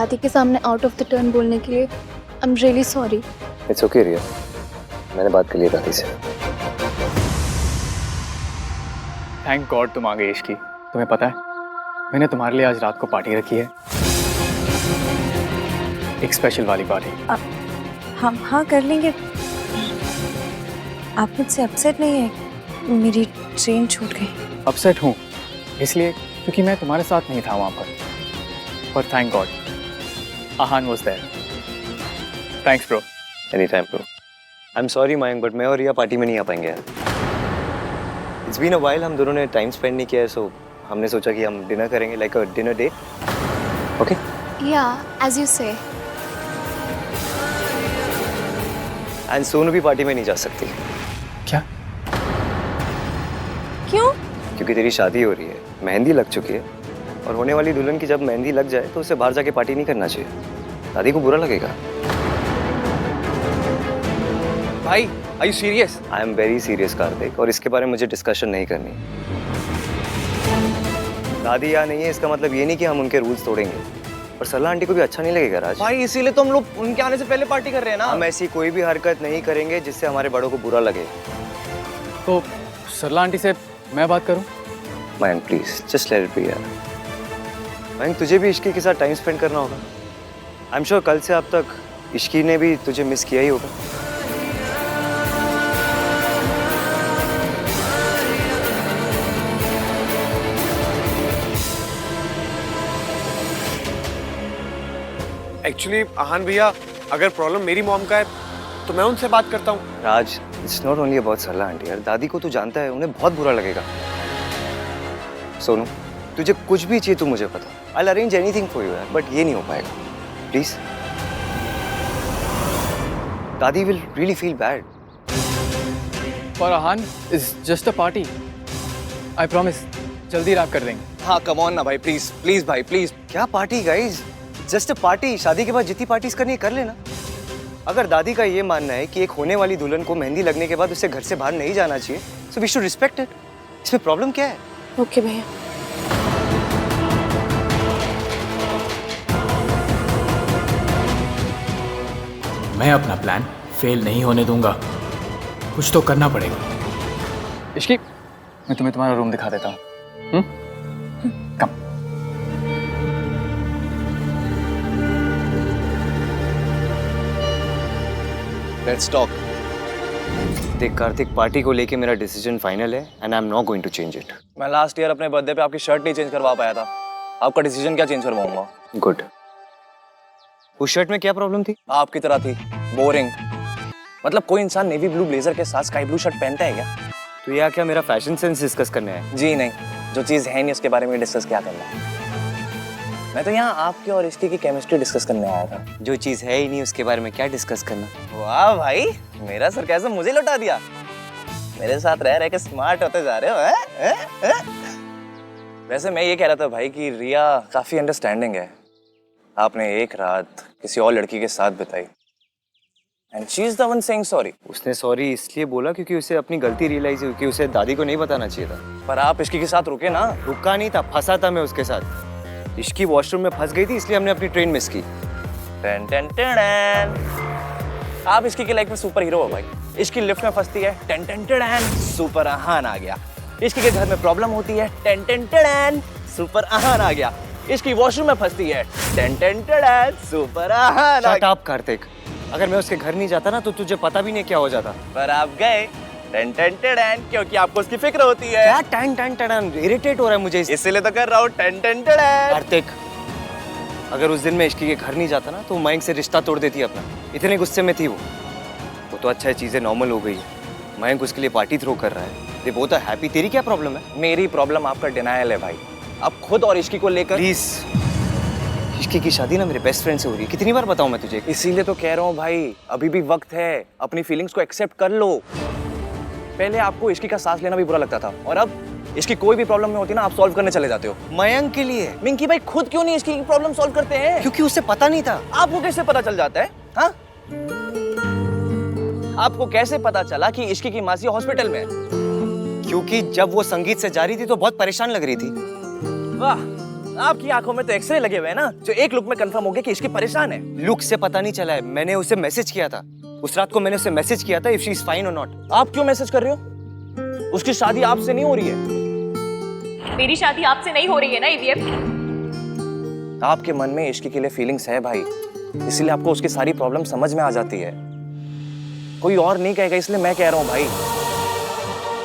दादी के सामने आउट ऑफ द टर्न बोलने के लिए I am really sorry. It's okay Riya, मैंने बात कर ली दादी से। थैंक गॉड तुम आ गई इश्की। तुम्हें पता है मैंने तुम्हारे लिए आज रात को पार्टी रखी है, एक स्पेशल वाली पार्टी। हम हाँ कर लेंगे। आप मुझसे अपसेट नहीं है? मेरी ट्रेन छूट गई। अपसेट हूँ इसलिए क्योंकि मैं तुम्हारे साथ नहीं था वहाँ पर thank God Aahan was there. Thanks bro. Any time bro. I am sorry Mayank, but मैं और रिया पार्टी में नहीं आ पाएंगे यार। इट्स बीन अ व्हाइल, हम दोनों ने टाइम स्पेंड नहीं किया है, सो हमने सोचा कि हम डिनर करेंगे, like a dinner date. Okay? या as you say. And Sonu भी पार्टी में नहीं जा सकती। क्या? क्यों? क्योंकि तेरी शादी हो रही है, मेहंदी लग चुकी है, और होने वाली दुल्हन की जब मेहंदी लग जाए तो उसे बाहर जाके पार्टी नहीं करना चाहिए, दादी को बुरा लगेगा। भाई are you serious? I am very serious Kartik, और इसके बारे में मुझे डिस्कशन नहीं करनी। दादी यहाँ नहीं है इसका मतलब ये नहीं कि हम उनके रूल्स तोड़ेंगे, और सरला आंटी को भी अच्छा नहीं लगेगा राज। भाई इसीलिए तो हम लोग उनके आने से पहले पार्टी कर रहे हैं ना। हम ऐसी कोई भी हरकत नहीं करेंगे जिससे हमारे बड़ों को बुरा लगे। तो सरला आंटी से मैं बात करूँ? Mayank please just let it be यार। मयंक तुझे भी इश्की के साथ टाइम स्पेंड करना होगा। आई एम श्योर कल से अब तक इश्की ने भी तुझे मिस किया ही होगा। एक्चुअली आहान भैया, अगर प्रॉब्लम मेरी मॉम का है तो मैं उनसे बात करता हूँ। Raj it's not only about Sarla aunty यार, दादी को तू जानता है, उन्हें बहुत बुरा लगेगा। सोनू तुझे कुछ भी चाहिए तो मुझे पता, I will arrange anything for you यार, बट ये नहीं हो पाएगा प्लीज। दादी विल रियली फील बैड। और Aahan is just a party, I promise जल्दी रैप कर देंगे। हाँ कम ऑन ना भाई, प्लीज प्लीज भाई प्लीज। क्या party guys, just a party. शादी के बाद जितनी पार्टीज करनी है कर लेना। अगर दादी का ये मानना है कि एक होने वाली दुल्हन को मेहंदी लगने के बाद उसे घर से बाहर नहीं जाना चाहिए, so we should respect it. इसमें प्रॉब्लम क्या है? ओके भैया। मैं अपना प्लान फेल नहीं होने दूंगा, कुछ तो करना पड़ेगा। इश्की मैं तुम्हें तुम्हारा रूम दिखा देता हूँ। कम। Let's talk. देख कार्तिक, पार्टी को लेके मेरा डिसीजन फाइनल है and I am not going to change it. मैं लास्ट ईयर अपने बर्थडे पे आपकी शर्ट नहीं चेंज करवा पाया था, आपका डिसीजन क्या चेंज करवाऊंगा? गुड। उस शर्ट में क्या प्रॉब्लम थी? आपकी तरह थी, बोरिंग। मतलब कोई इंसान नेवी ब्लू ब्लेजर के साथ स्काई ब्लू शर्ट पहनता है क्या? तो यह क्या मेरा फैशन सेंस डिस्कस करने है? जी नहीं, जो चीज है नहीं उसके बारे में डिस्कस क्या करना है। मैं तो यहाँ आपके और इश्की की केमिस्ट्री डिस्कस करने आया था। जो चीज है ही नहीं उसके बारे में क्या डिस्कस करना? वाह भाई, मेरा सरकाज़म मुझे लौटा दिया। मेरे साथ रह रह के स्मार्ट होते जा रहे हो हैं? वैसे मैं ये कह रहा था भाई कि रिया काफी अंडरस्टैंडिंग है। आपने एक रात किसी और लड़की के साथ बिताई and she is the one saying sorry. उसने सॉरी इसलिए बोला क्योंकि उसे अपनी गलती रियलाइज हुई कि उसे दादी को नहीं बताना चाहिए था। पर आप इश्की के साथ रुके ना। रुका नहीं था, फंसा था मैं उसके साथ। इश्की वॉशरूम में फंस गई थी इसलिए हमने अपनी ट्रेन मिस की। टन टन टन। आप इश्की की लाइफ में सुपर हीरो हो भाई। इश्की लिफ्ट में फंसती है, टन टन टन, सुपर आहान आ गया। इश्की के घर में प्रॉब्लम होती है, टन टन टन, सुपर आहान आ गया। इश्की वॉशरूम में फंसती है, टन टन टन, सुपर आहान आ शट गया। अप कार्तिक, अगर मैं उसके घर नहीं जाता ना तो तुझे पता भी नहीं क्या हो जाता। पर आप गए, टन टन टन, क्योंकि आपको उसकी फिक्र होती है। क्या टन टन टन, इरिटेट हो रहा है मुझे इसीलिए तो कर रहा हूँ, टन टन टन। कार्तिक, अगर उस दिन मैं इश्की के घर नहीं जाता ना तो मयंक से रिश्ता तोड़ देती अपना। इतने गुस्से में थी वो तो अच्छा है, चीजें नॉर्मल हो गई है। मयंक उसके लिए पार्टी थ्रो कर रहा है, दे बोथ आर हैप्पी। तेरी क्या प्रॉब्लम है? मेरी प्रॉब्लम आपका डिनायल है भाई। आप खुद और इश्की को लेकर। प्लीज, इश्की की शादी ना मेरे बेस्ट फ्रेंड से हो रही है, कितनी बार बताऊं मैं तुझे? इसीलिए तो कह रहा हूँ भाई, अभी भी वक्त है, अपनी फीलिंग्स को एक्सेप्ट कर लो। पहले आपको इश्की का सांस लेना भी बुरा लगता था और अब इसकी कोई भी प्रॉब्लम में होती है ना, आप सॉल्व करने चले जाते हो। मयंक के लिए। मिंकी भाई खुद क्यों नहीं इसकी प्रॉब्लम सॉल्व करते हैं? क्योंकि उसे पता नहीं था। आपको कैसे पता चल जाता है? हाँ, आपको कैसे पता चला कि इश्की की मासी हॉस्पिटल में है? क्योंकि जब वो संगीत से जा रही थी तो बहुत परेशान लग रही थी। वाह, आपकी आंखों में तो एक्सरे लगे हुए हैं ना, जो एक लुक में कंफर्म हो गया कि इसकी परेशान है। लुक से पता नहीं चला है, मैंने उसे मैसेज किया था। उस रात को मैंने उसे मैसेज किया था इफ शी इज फाइन और नॉट। आप क्यों मैसेज कर रहे हो? उसकी शादी आपसे नहीं हो रही है। मेरी शादी आपसे नहीं हो रही है ना ईवीएम। आपके मन में इश्क के लिए फीलिंग्स है भाई, इसलिए आपको उसकी सारी प्रॉब्लम समझ में आ जाती है। कोई और नहीं कहेगा, इसलिए मैं कह रहा हूँ भाई।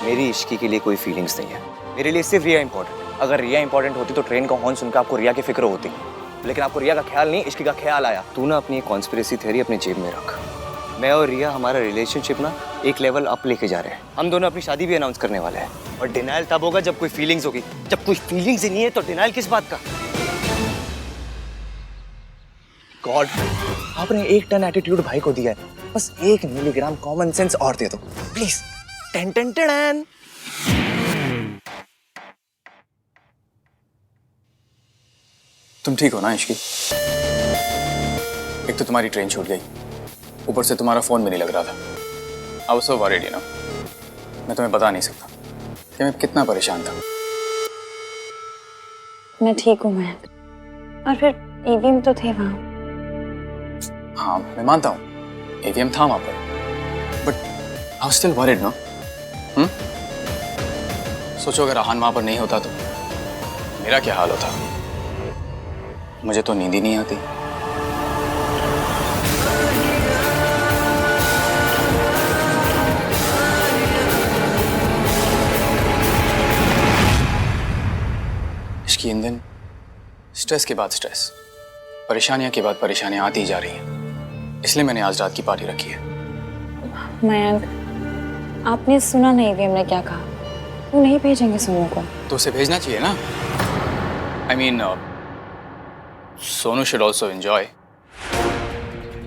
मेरी इश्की के लिए कोई फीलिंग्स नहीं है, मेरे लिए सिर्फ रिया इंपॉर्टेंट। अगर रिया इंपॉर्टेंट होती तो ट्रेन का हॉर्न सुनकर आपको रिया की फिक्र होती, लेकिन आपको रिया का ख्याल नहीं, इश्की का ख्याल आया। तू ना अपनी कॉन्स्पिरेसी थ्योरी अपने जेब में रख। मैं और रिया हमारा रिलेशनशिप ना एक लेवल अप लेके जा रहे हैं। हम दोनों अपनी शादी भी अनाउंस करने वाले हैं। और डिनायल तब होगा जब कोई फीलिंग्स होगी। जब कोई फीलिंग्स ही नहीं है तो डिनायल किस बात का? गॉड, आपने 1 टन एटीट्यूड भाई को दिया है, बस 1 मिलीग्राम कॉमन सेंस और दे दो प्लीज। Ten ten ten. तुम ठीक हो ना इश्की? एक तो तुम्हारी ट्रेन छूट गई, ऊपर से तुम्हारा फोन भी नहीं लग रहा था। I was so worried you know. मैं तुम्हें बता नहीं सकता कि मैं कितना परेशान था। मैं ठीक हूँ मयंक, और फिर ईवीएम तो थे वहाँ। हाँ मैं मानता हूँ एवीएम था वहां पर, but I was still worried no. सोचो अगर आहान वहां पर नहीं होता तो मेरा क्या हाल होता। मुझे तो नींद ही नहीं आती। इसकी इन दिन स्ट्रेस के बाद स्ट्रेस, परेशानियां के बाद परेशानियां आती ही जा रही हैं। इसलिए मैंने आज रात की पार्टी रखी है। मयंक, आपने सुना नहीं ईवीएम ने क्या कहा? वो नहीं भेजेंगे सोनू को। तो उसे भेजना चाहिए ना। I mean Sonu should also enjoy.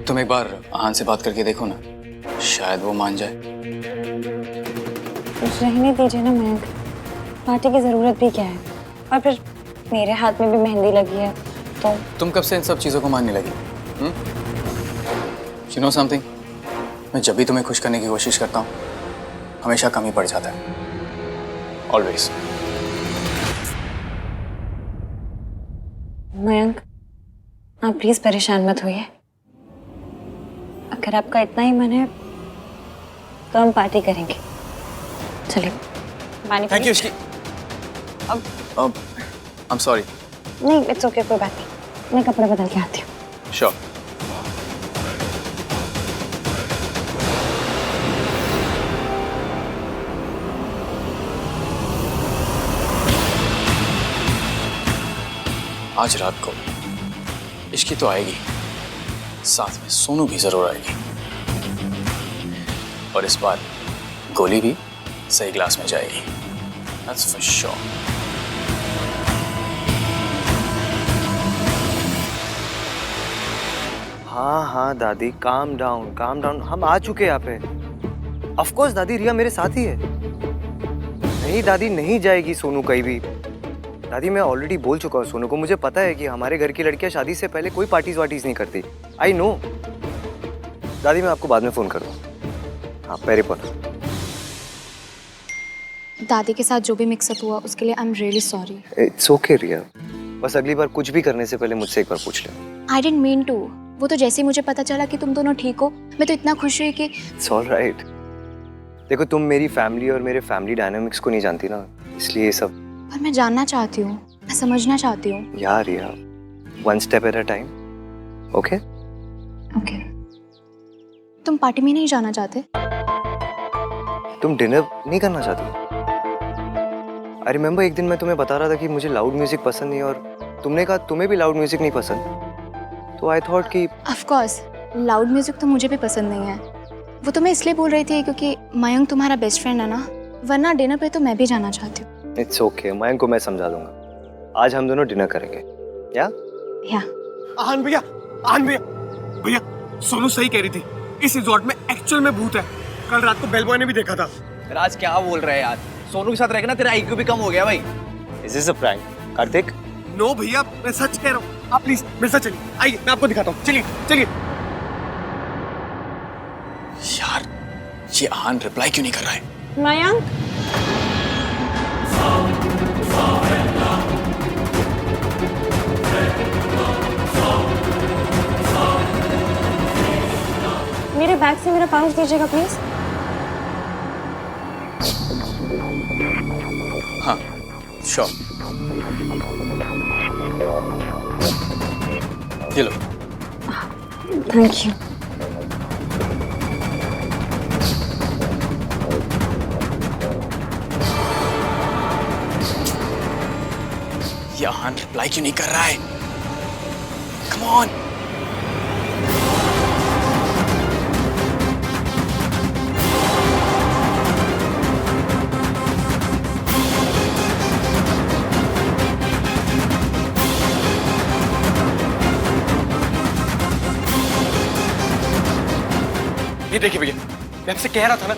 तुम एक बार आहान से बात करके देखो ना, शायद वो मान जाए। रहने दीजिए ना मयंक, पार्टी की जरूरत भी क्या है? और फिर मेरे हाथ में भी मेहंदी लगी है तो। तुम कब से इन सब चीजों को मानने लगी? यू नो समथिंग, मैं जब भी तुम्हें खुश करने की कोशिश करता हूँ हमेशा कम ही पड़ जाता है। ऑलवेज। मयंक, आप प्लीज परेशान मत होइए। अगर आपका इतना ही मन है तो हम पार्टी करेंगे। चलिए पानी। Thank you Ishki. I am sorry. नहीं, इट्स ओके, कोई बात नहीं। मैं कपड़े बदल के आती हूँ। श्योर। आज रात को इश्की तो आएगी, साथ में सोनू भी जरूर आएगी। और इस बार गोली भी सही ग्लास में जाएगी। That's for sure. हाँ दादी, काम डाउन। हम आ चुके यहाँ पे। ऑफ कोर्स दादी, रिया मेरे साथ ही है। नहीं दादी, नहीं जाएगी सोनू कहीं भी। दादी मैं ऑलरेडी बोल चुका हूँ सोनू को, मुझे पता है कि हमारे घर की लड़कियां शादी से पहले कोई पार्टीज नहीं करती। I know. दादी मैं आपको बाद में फोन कर दूँ। हाँ पेरी पर। दादी के साथ जो भी मिक्सअप हुआ उसके लिए I am really sorry. It's okay Riya, बस अगली बार कुछ भी करने से पहले मुझसे एक बार पूछ ले। I didn't mean to. वो तो जैसे ही मुझे पता चला कि तुम दोनों ठीक हो, मैं तो इतना खुश हुई कि। It's all right. देखो तुम मेरी फैमिली और मेरे फैमिली डायनामिक्स को नहीं जानती ना, इसलिए ये सब। पर मैं जानना चाहती हूँ, मैं समझना चाहती हूँ। यार Riya, one step at a time. Okay okay. तुम पार्टी में नहीं जाना चाहते? तुम डिनर नहीं करना चाहती? आई रिमेम्बर एक दिन मैं तुम्हें बता रहा था कि मुझे लाउड म्यूजिक पसंद नहीं, और तुमने कहा तुम्हें भी लाउड म्यूजिक नहीं पसंद। तो आई थॉट कि ऑफ कोर्स लाउड म्यूजिक तो मुझे भी पसंद नहीं है। वो तो मैं इसलिए बोल रही थी क्योंकि मयंक तुम्हारा बेस्ट फ्रेंड है ना, वरना डिनर पे तो मैं भी जाना चाहती हूँ। इट्स ओके, मयंक को मैं समझा दूंगा। आज हम दोनों डिनर करेंगे। या आहान भैया, भैया सोनू सही कह रही थी, इस रिजॉर्ट में एक्चुअल में भूत है। कल रात को बेलबॉय ने भी देखा था। राज क्या बोल रहे हैं यार? सोनू के साथ रहेगा ना, तेरा आईक्यू भी कम हो गया भाई। Is this a prank Kartik? No भैया, मैं सच कह रहा हूँ। आप प्लीज मेरे साथ चलिए, आइए मैं आपको दिखाता हूँ। चलिए। यार ये आहान रिप्लाई क्यों नहीं कर रहा है? मयंक, बैग से मेरा पाउच दीजिएगा प्लीज। हाँ श्योर। ये लो। Thank you. ये आहान रिप्लाई क्यों नहीं कर रहा है? Come on. ये देखिए भैया, मैं आपसे कह रहा था ना,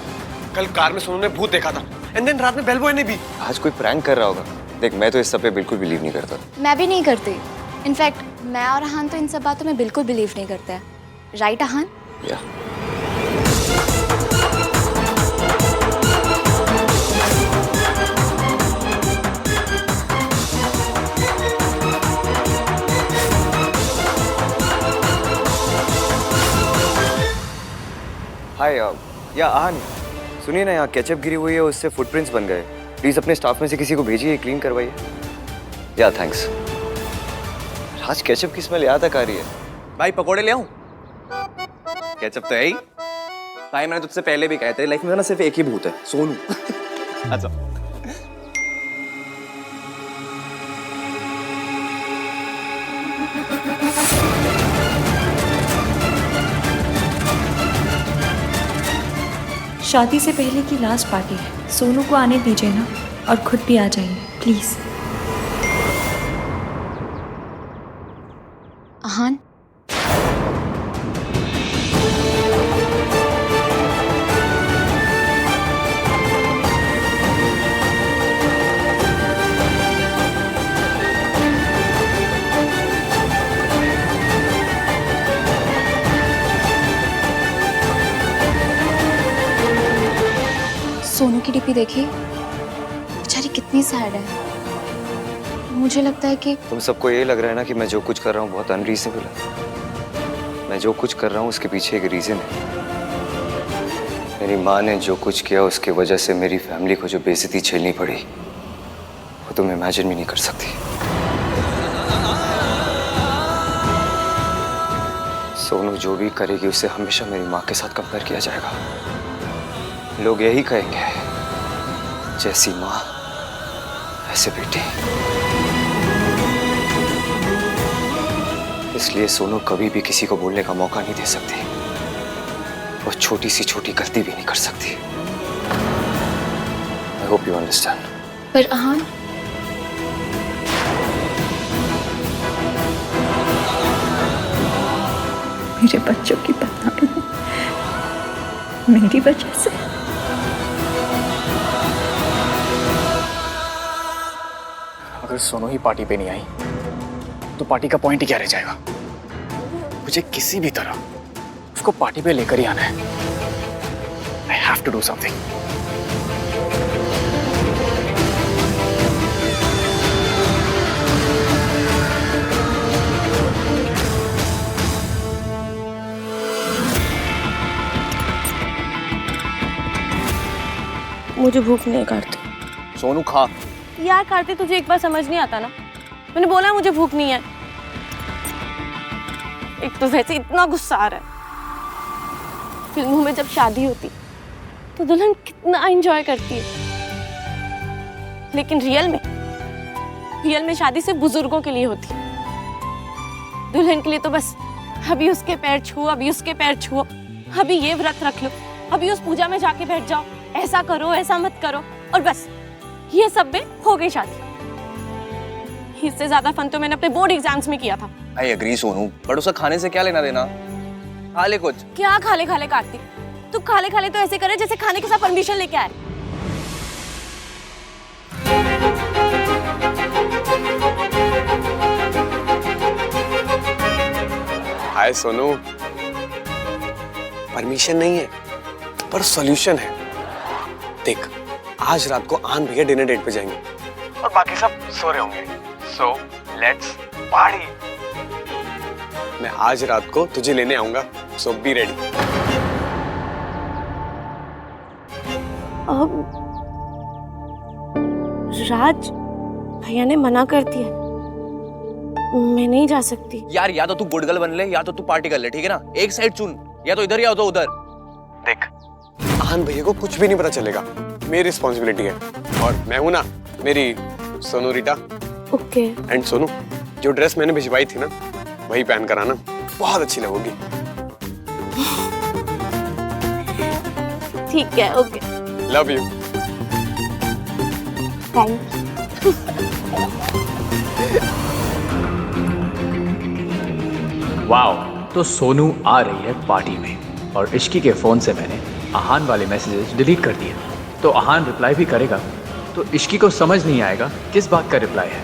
कल कार में सोनू ने भूत देखा था, एंड देन रात में बेल बॉय ने भी। आज कोई प्रैंक कर रहा होगा। देख, मैं तो इस सब पे बिल्कुल बिलीव नहीं करता। मैं भी नहीं करती। इनफैक्ट मैं और अहान तो इन सब बातों में बिल्कुल बिलीव नहीं करते हैं। राइट अहान? या हाय या आहान, सुनिए ना, यहाँ केचप गिरी हुई है, उससे फुटप्रिंट्स बन गए। प्लीज अपने स्टाफ में से किसी को भेजिए, क्लीन करवाइए। या थैंक्स। आज केचप की स्मेल यहाँ तक आ रही है। भाई पकोड़े ले आऊं? केचप तो है ही। भाई मैंने तुझसे पहले भी कहा, तेरी लाइफ में ना सिर्फ एक ही भूत है, सोनू। अच्छा। शादी से पहले की लास्ट पार्टी है, सोनू को आने दीजिए ना, और खुद भी आ जाइए प्लीज। अहान, सोनू की डीपी देखी, बेचारी कितनी सैड है। मुझे लगता है कि तुम सबको ये लग रहा है ना कि मैं जो कुछ कर रहा हूँ बहुत अनरीजनेबल है। मैं जो कुछ कर रहा हूँ उसके पीछे एक रीजन है। मेरी माँ ने जो कुछ किया उसके वजह से मेरी फैमिली को जो बेइज्जती झेलनी पड़ी, वो तुम इमेजिन भी नहीं कर सकती। सोनू जो भी करेगी उसे हमेशा मेरी माँ के साथ कंपेयर किया जाएगा। लोग यही कहेंगे, जैसी माँ ऐसे बेटी। इसलिए सोनू कभी भी किसी को बोलने का मौका नहीं दे सकती। वो छोटी सी छोटी गलती भी नहीं कर सकती। I hope you understand. पर अहान, मेरे बच्चों की बदनामी मेरी वजह से। अगर सोनू ही पार्टी पे नहीं आई तो पार्टी का पॉइंट ही क्या रह जाएगा? मुझे किसी भी तरह उसको पार्टी पे लेकर ही आना है। I have to do something. मुझे भूख नहीं है कार्तिक। सोनू खा। यार कार्तिक, तुझे एक बार समझ नहीं आता ना? मैंने बोला मुझे भूख नहीं है। एक तो वैसे इतना गुस्सा आ रहा है। फिल्मों में जब शादी होती तो दुल्हन कितना एंजॉय करती है, लेकिन रियल में शादी सिर्फ बुजुर्गों के लिए होती है। दुल्हन के लिए तो बस अभी उसके पैर छुओ, अभी उसके पैर छुओ, अभी ये व्रत रख लो, अभी उस पूजा में जाके बैठ जाओ, ऐसा करो ऐसा मत करो, और बस ये सब में हो गई शादी। इससे ज्यादा फन तो मैंने अपने बोर्ड एग्जाम्स में किया था। आई एग्री सोनू, बट उसका खाने से क्या लेना देना? खा ले कुछ। क्या खाले खाले कार्तिक? तू खाले खाले तो ऐसे करे जैसे खाने के साथ परमिशन लेके आए। हाय सोनू, परमिशन नहीं है पर सॉल्यूशन है। देख, आज रात को आन भैया डिनर डेट पे जाएंगे और बाकी सब सो रहे होंगे। So let's party. मैं आज रात को तुझे लेने आऊंगा, सो बी रेडी। अब राज भैया ने मना कर दिया, मैं नहीं जा सकती। यार या तो तू गुड गर्ल बन ले या तो तू पार्टी कर ले, ठीक है ना? एक साइड चुन, या तो इधर या तो उधर। देख, आहान भैया को कुछ भी नहीं पता चलेगा, मेरी रिस्पॉन्सिबिलिटी है। और मैं हूं ना, मेरी सोनू रीटा। ओके। एंड सोनू, जो ड्रेस मैंने भिजवाई थी ना, वही पहन कर आना, बहुत अच्छी लगोगी। ठीक है, okay. Love you. Thank wow, तो सोनू आ रही है पार्टी में और इश्की के फ़ोन से मैंने आहान वाले मैसेजेस डिलीट कर दिए। तो आहान रिप्लाई भी करेगा तो इश्की को समझ नहीं आएगा किस बात का रिप्लाई है।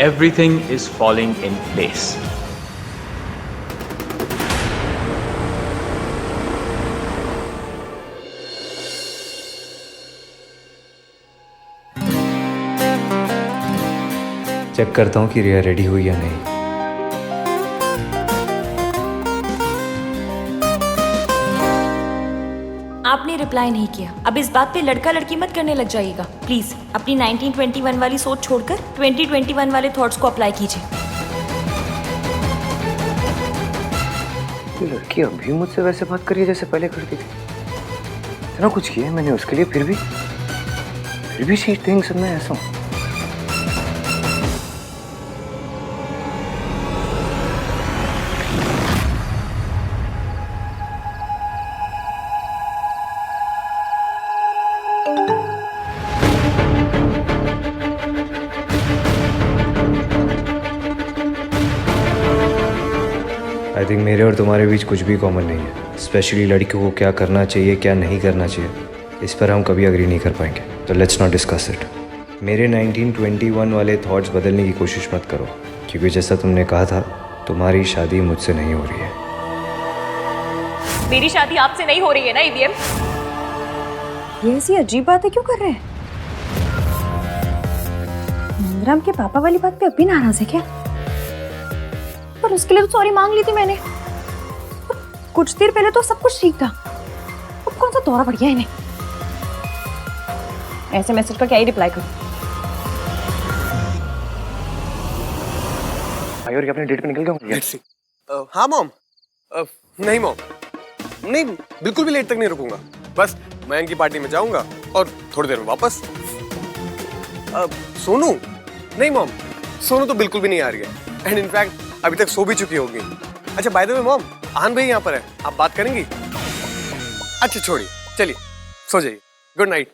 Everything is falling in place. Check करता हूँ कि रिया रेडी हुई या नहीं। आपने रिप्लाई नहीं किया। अब इस बात पे लड़का लड़की मत करने लग जाइएगा प्लीज। अपनी 1921 वाली सोच छोड़कर 2021 वाले थॉट्स को अप्लाई कीजिए। ये लड़की अभी मुझसे वैसे बात करी है जैसे पहले करती थी। इतना कुछ किया है मैंने उसके लिए, फिर भी शी थिंक्स मैं ऐसा हूँ। आई थिंक मेरे और तुम्हारे बीच कुछ भी कॉमन नहीं है। स्पेशली लड़कियों को क्या करना चाहिए क्या नहीं करना चाहिए, इस पर हम कभी अग्री नहीं कर पाएंगे। तो लेट्स नॉट डिस्कस इट। मेरे 1921 वाले थॉट्स बदलने की कोशिश मत करो, क्योंकि जैसा तुमने कहा था तुम्हारी शादी मुझसे नहीं हो रही है। मेरी शादी आपसे नहीं हो रही है ना ईवीएम? ये ऐसी अजीब बातें क्यों कर रहे हैं? नंदराम के पापा वाली बात पे अब भी नाराज है क्या? पर उसके लिए तो सॉरी मांग ली थी मैंने। कुछ देर पहले तो सब कुछ ठीक था, अब कौन सा दौरा पड़ गया इन्हें? ऐसे मैसेज का क्या ही रिप्लाई करूं? भाई और अपने डेट पे निकल गया। हाँ मॉम। नहीं मॉम, नहीं बिल्कुल भी लेट तक नहीं रुकूंगा। बस मयंक की पार्टी में जाऊंगा और थोड़ी देर में वापस। सोनू? नहीं मॉम, सोनू तो बिल्कुल भी नहीं आ रही है। एंड इनफैक्ट अभी तक सो भी चुकी होगी। अच्छा बाय द वे मॉम, आहान भाई यहाँ पर है, आप बात करेंगी? अच्छा छोड़िए, चलिए सो जाइए। Good night.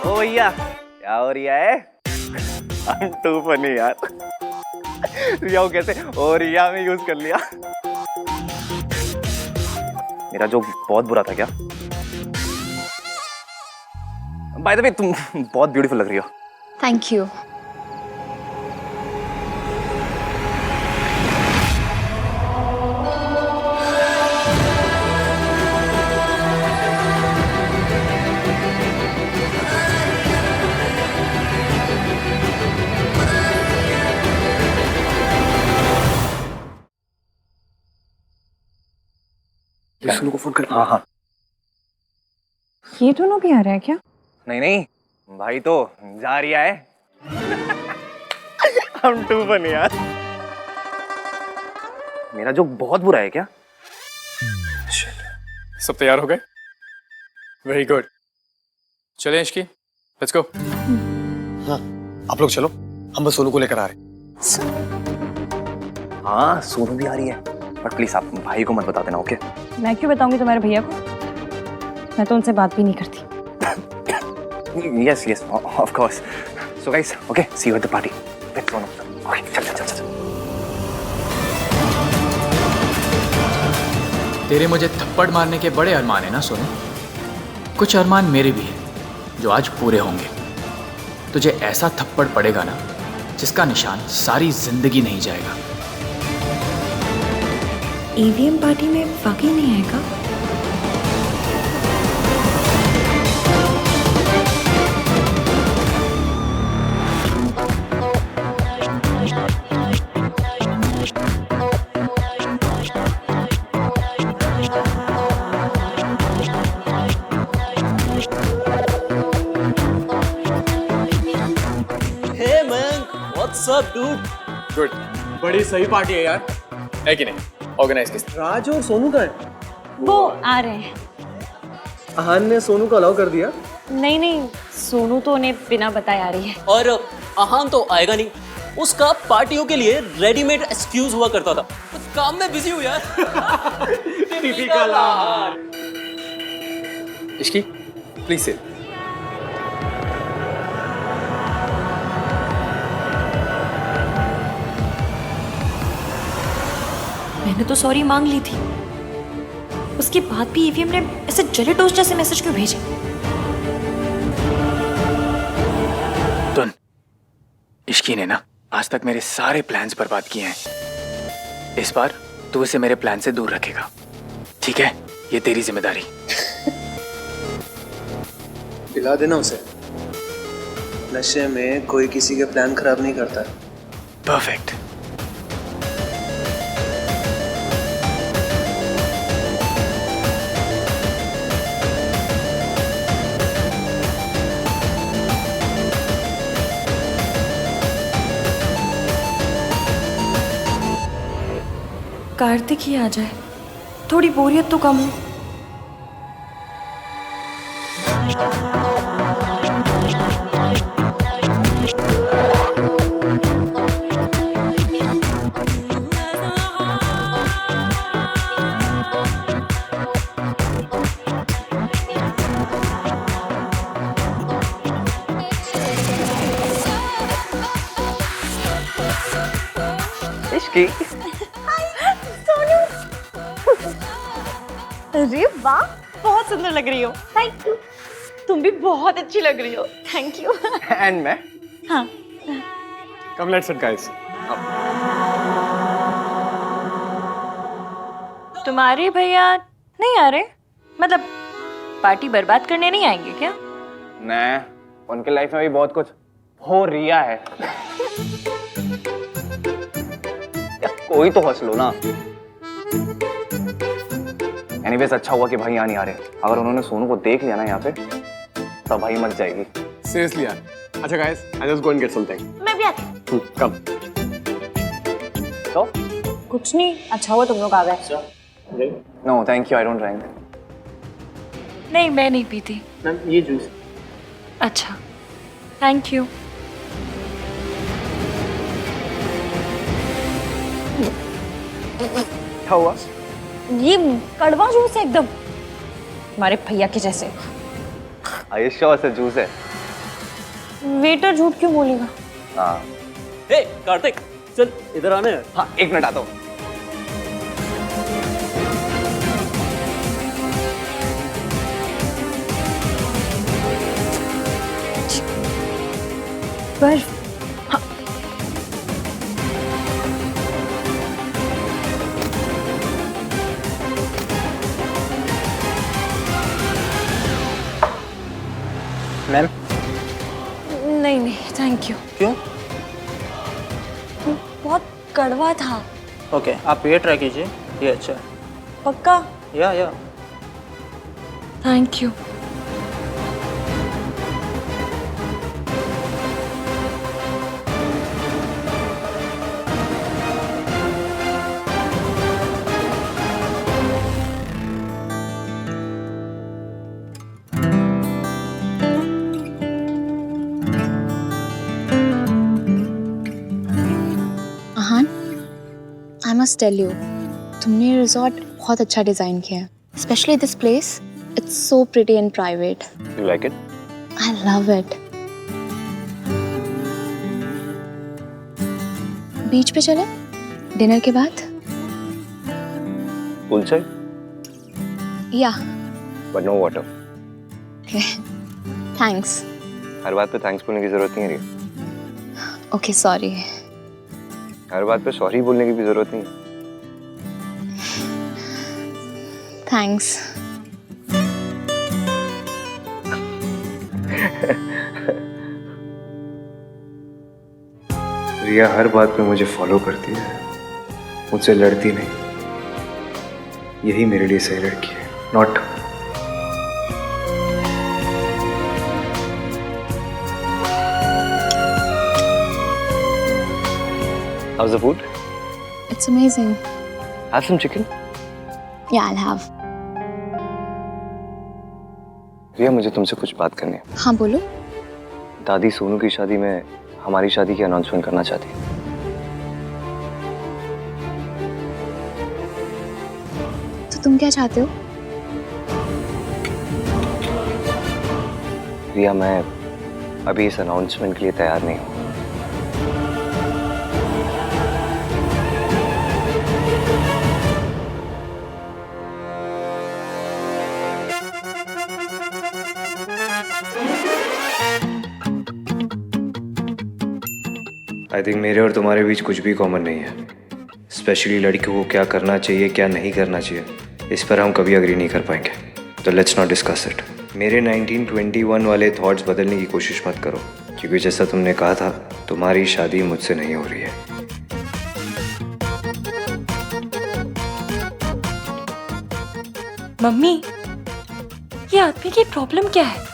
ओ भैया, क्या हो रिया है? I'm too funny यार। रिया को कैसे ओ रिया में यूज कर लिया। मेरा जोक बहुत बुरा था क्या? बाय द वे तुम बहुत ब्यूटीफुल लग रही हो। Thank you. सोनू को फोन कर। हाँ। ये दोनों भी आ रहे हैं क्या? नहीं भाई तो जा रिया है। I'm too funny यार। मेरा जोक बहुत बुरा है क्या? सब तैयार हो गए? Very good. चलें इश्की, लेट्स गो। हाँ आप लोग चलो, हम बस सोनू को लेकर आ रहे हैं। हाँ सोनू भी आ रही है, बट प्लीज आप भाई को मत बता देना, ओके? मैं क्यों बताऊंगी तुम्हारे भैया को? मैं तो उनसे बात भी नहीं करती। Yes, of course. So guys, okay, see you at the party. Let's go. Okay, चल। तेरे मुझे थप्पड़ मारने के बड़े अरमान है ना सोनू? कुछ अरमान मेरे भी हैं जो आज पूरे होंगे। तुझे ऐसा थप्पड़ पड़ेगा ना जिसका निशान सारी जिंदगी नहीं जाएगा। ईवीएम पार्टी में वाकई नहीं आएगा? What's up dude? गुड, बड़ी सही पार्टी है यार, है कि नहीं? ऑर्गेनाइज किस राज और सोनू का है? वो आ रहे हैं। आहान ने सोनू को अलाउ कर दिया? नहीं नहीं, सोनू तो उन्हें बिना बताए आ रही है। और आहान तो आएगा नहीं, उसका पार्टियों के लिए रेडीमेड एक्सक्यूज हुआ करता था। तो काम में बिजी हूँ यार। Typical Aahan. Ishki, please sit. मैंने तो सॉरी मांग ली थी, उसके बाद भी ईवीएम ने ऐसे जले टोस्ट जैसे मैसेज क्यों भेजे? तुन, इश्की ने ना आज तक मेरे सारे प्लान्स बर्बाद किए हैं। इस बार तू इसे मेरे प्लान से दूर रखेगा, ठीक है? ये तेरी जिम्मेदारी। पिला देना उसे। नशे में कोई किसी के प्लान खराब नहीं करता। परफेक्ट। कार्तिक ही आ जाए, थोड़ी बोरियत तो कम हो। इश्की, अरे वाह, बहुत सुंदर लग रही हो। Thank you. तुम भी बहुत अच्छी लग रही हो। Thank you. एंड मैं? हाँ। Come let's it guys. तुम्हारे भैया नहीं आ रहे? मतलब पार्टी बर्बाद करने नहीं आएंगे क्या? नहीं, उनके लाइफ में भी बहुत कुछ हो रिया है। या कोई तो हंस लो ना। एनीवेज अच्छा हुआ कि भाई यहाँ नहीं आ रहे। अगर उन्होंने सोनू को देख लिया ना यहाँ पे, तो भाई मच जाएगी। सीरियसली यार। अच्छा guys, I just go and get something. मैं भी आती। कम। तो कुछ नहीं, अच्छा हुआ तुम लोग आ गए। No thank you, I don't drink. नहीं, मैं नहीं पीती। मैम ये जूस। अच्छा, थैंक यू। क्या हुआ? ये कड़वा जूस है एकदम, हमारे भैया के जैसे। आयुष्या से जूस है। वेटर झूठ क्यों बोलेगा? हाँ। हे कार्तिक, चल इधर आने। हाँ, एक मिनट आता हूँ। पर मैम? नहीं नहीं, थैंक यू। क्यों? बहुत कड़वा था। ओके, आप ये ट्राई कीजिए, ये अच्छा है। पक्का? या thank you. I must tell you, तुमने रिजॉर्ट बहुत अच्छा डिज़ाइन किया है, specially this place. It's so pretty and private. You like it? I love it. Beach पे चले डिनर के बाद? Pool side? या but no water. Okay, thanks. हर बात पे थैंक्स बोलने की जरूरत नहीं है रिया। Okay, sorry. हर बात पे सॉरी बोलने की भी जरूरत नहीं है। थैंक्स। रिया हर बात पे मुझे फॉलो करती है, मुझसे लड़ती नहीं। यही मेरे लिए सही लड़की है, not. How's the food? It's amazing. Have some chicken. Yeah, I'll have. रिया, मुझे तुमसे कुछ बात करनी है। हाँ बोलो। दादी सोनू की शादी में हमारी शादी की अनाउंसमेंट करना चाहती है। तो तुम क्या चाहते हो? रिया, मैं अभी इस अनाउंसमेंट के लिए तैयार नहीं हूँ। आई थिंक मेरे और तुम्हारे बीच कुछ भी कॉमन नहीं है। स्पेशली लड़कियों को क्या करना चाहिए, क्या नहीं करना चाहिए, इस पर हम कभी अग्री नहीं कर पाएंगे। तो लेट्स नॉट डिस्कस इट। मेरे 1921 वाले थॉट्स बदलने की कोशिश मत करो, क्योंकि जैसा तुमने कहा था, तुम्हारी शादी मुझसे नहीं हो रही है। मम्मी, ये आदमी की प्रॉब्लम क्या है?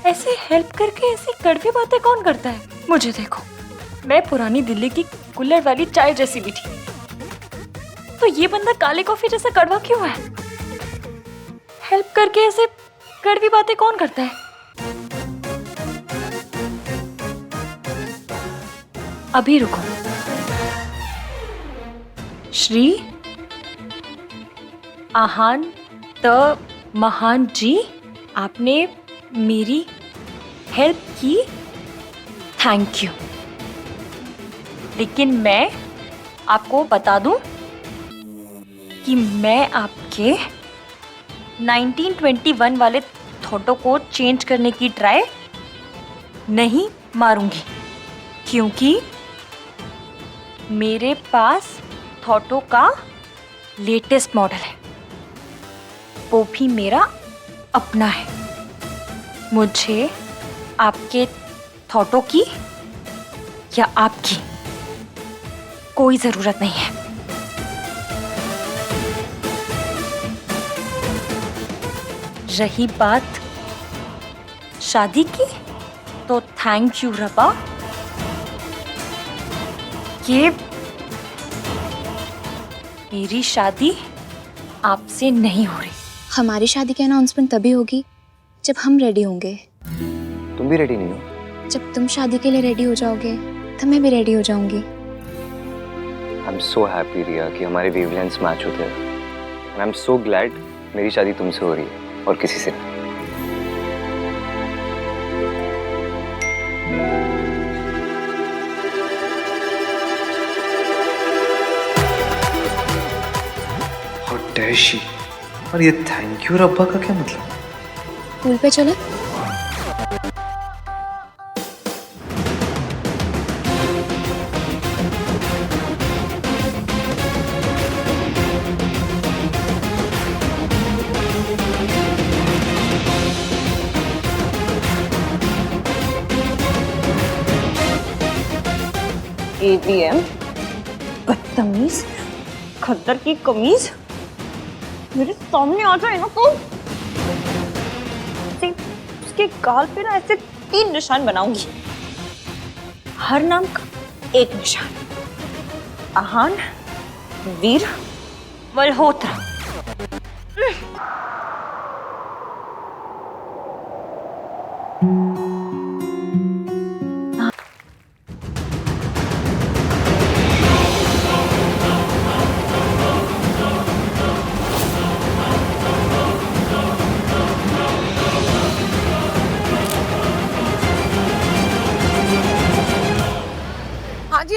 ऐसे हेल्प करके ऐसी कड़वी बातें कौन करता है? मुझे देखो, मैं पुरानी दिल्ली की कुल्हड़ वाली चाय जैसी भी थी, तो ये बंदा काले कॉफी जैसा कड़वा क्यों है? हेल्प करके ऐसे कड़वी बातें कौन करता है? अभी रुको। श्री आहान त महान जी, आपने मेरी हेल्प की, थैंक यू। लेकिन मैं आपको बता दूं कि मैं आपके 1921 वाले थॉटों को चेंज करने की ट्राई नहीं मारूंगी, क्योंकि मेरे पास थॉटो का लेटेस्ट मॉडल है, वो भी मेरा अपना है। मुझे आपके थॉटों की या आपकी कोई जरूरत नहीं है। रही बात शादी की, तो थैंक यू रबा, ये मेरी शादी आपसे नहीं हो रही। हमारी शादी की अनाउंसमेंट तभी होगी जब हम रेडी होंगे। तुम भी रेडी नहीं हो? जब तुम शादी के लिए रेडी हो जाओगे, तब मैं भी रेडी हो जाऊंगी। आई एम सो हैप्पी रिया कि हमारे वेवलेंथ्स मैच होते हैं। And I am so glad मेरी शादी तुमसे हो रही है और किसी से नहीं। How dare she? और ये थैंक यू रब्बा का क्या मतलब? पूल पे चले? ATM, बदतमीज, खद्दर की कमीज, मेरे सामने आ जाए ना तो उसके गाल पे ना ऐसे 3 निशान बनाऊंगी। हर नाम का एक निशान। आहान, वीर, मल्होत्रा।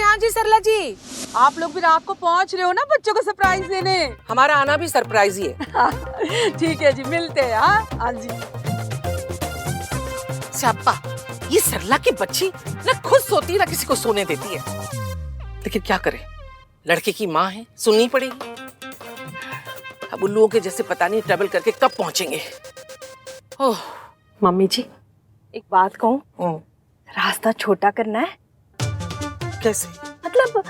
हाँ जी सरला जी, आप लोग भी रात को पहुंच रहे हो ना बच्चों को सरप्राइज देने? हमारा आना भी सरप्राइज ही है। ठीक है जी, मिलते हैं। हाँ जी। स्याप्पा, ये सरला की बच्ची ना खुद सोती ना किसी को सोने देती है, लेकिन क्या करे, लड़के की माँ है, सुननी पड़ेगी। अब उल्लुओं के जैसे पता नहीं ट्रैवल करके कब पहुंचेंगे। ओह मम्मी जी, एक बात कहूँ, रास्ता छोटा करना है। कैसे? मतलब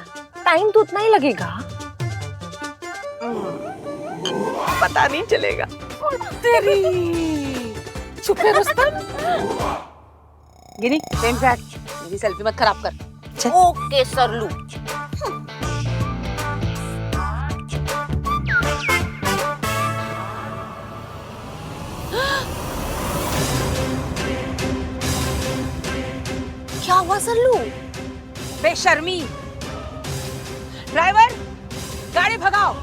टाइम तो उतना ही लगेगा। पता नहीं चलेगा। तेरी चुप है रुस्तम। गिनी, मेरी सेल्फी मत खराब कर। ओके सरलू। क्या हुआ सरलू? बेशर्मी। ड्राइवर, गाड़ी भगाओ।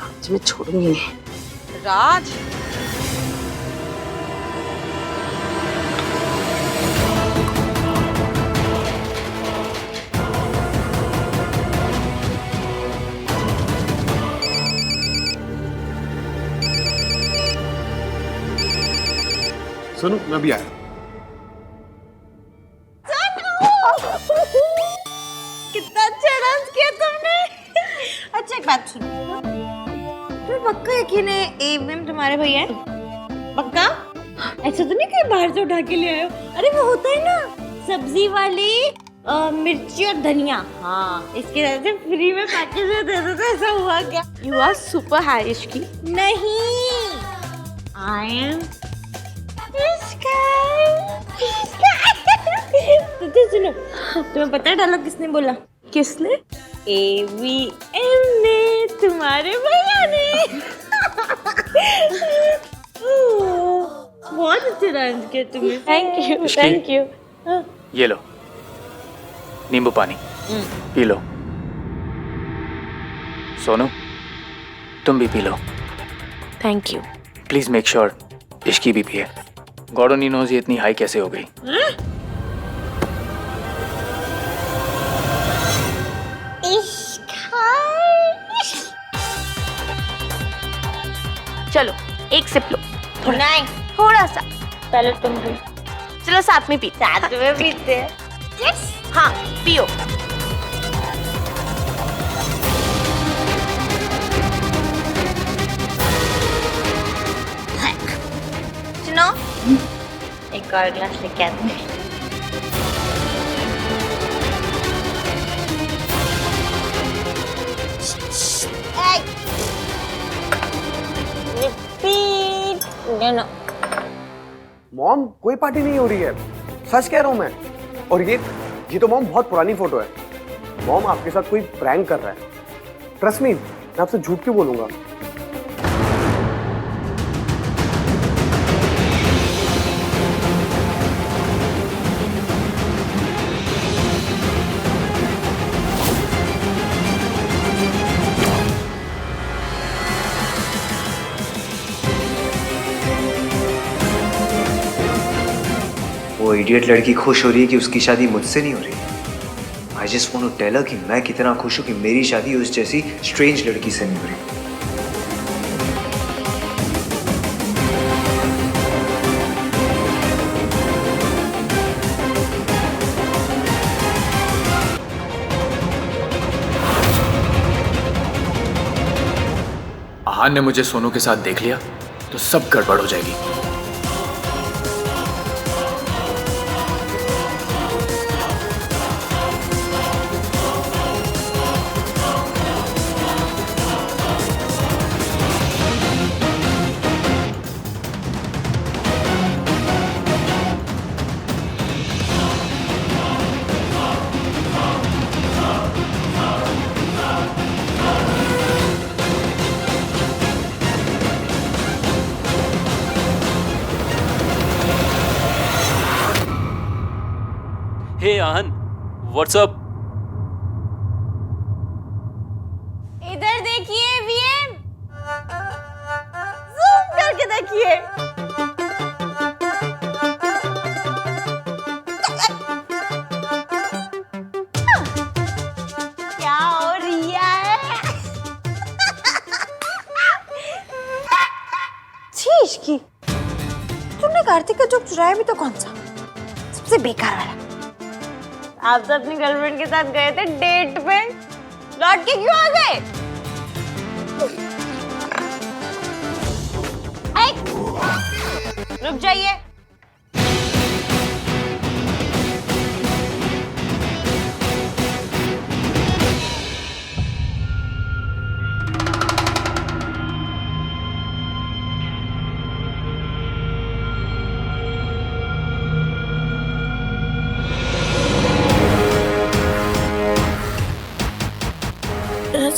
आज मैं छोड़ूंगी नहीं। राज, सुनो मैं भी आया। कितना अच्छा डांस किया तुमने। अच्छा एक बात सुनो, तुम्हें पक्का यकीन है एवीएम तुम्हारे भैया है? पक्का? ऐसा तो नहीं कहीं बाहर से उठा के ले आए हो? अरे वो होता है ना सब्जी वाली मिर्ची और धनिया, हाँ इसके वजह से फ्री में पैकेज में दे दो। तो ऐसा हुआ क्या? यू आर सुपर हारिश की। नहीं, आई एम तो सुनो, तुम्हें पता है डायलॉग किसने बोला? किसने? एवीएम ने, तुम्हारे भैया ने। बहुत अच्छा डांस किया तुमने। Thank you. ये लो नींबू पानी पी लो। सोनू तुम भी P low. Thank you. Please make sure Ishki भी पिए। गॉड ओनली नोज ये इतनी हाई कैसे हो गई। चलो एक सिप लो। नहीं, थोड़ा सा। पहले तुम भी। चलो साथ में पीते। साथ में पीते हैं। यस, हाँ पियो। सुनो, एक और ग्लास लेके आते हैं। मॉम कोई पार्टी नहीं हो रही है, सच कह रहा हूं मैं। और ये तो मॉम बहुत पुरानी फोटो है। मॉम आपके साथ कोई प्रैंक कर रहा है। ट्रस्ट मी, मैं आपसे झूठ क्यों बोलूंगा। वो इडियट लड़की खुश हो रही है कि उसकी शादी मुझसे नहीं हो रही। I just want to tell her कि मैं कितना खुश हूं कि मेरी शादी उस जैसी स्ट्रेंज लड़की से नहीं हो रही। आहान ने मुझे सोनू के साथ देख लिया तो सब गड़बड़ हो जाएगी। हे आहन, व्हाट्सअप? इधर देखिए वीएम, जूम करके देखिए। क्या हो रिया है? चीज की तुमने कार्तिक का जोक चुराया भी तो कौन सा? सबसे बेकार वाला। आप तो अपनी गर्लफ्रेंड के साथ गए थे डेट पे, लौट के क्यों आ गए? रुक जाइए।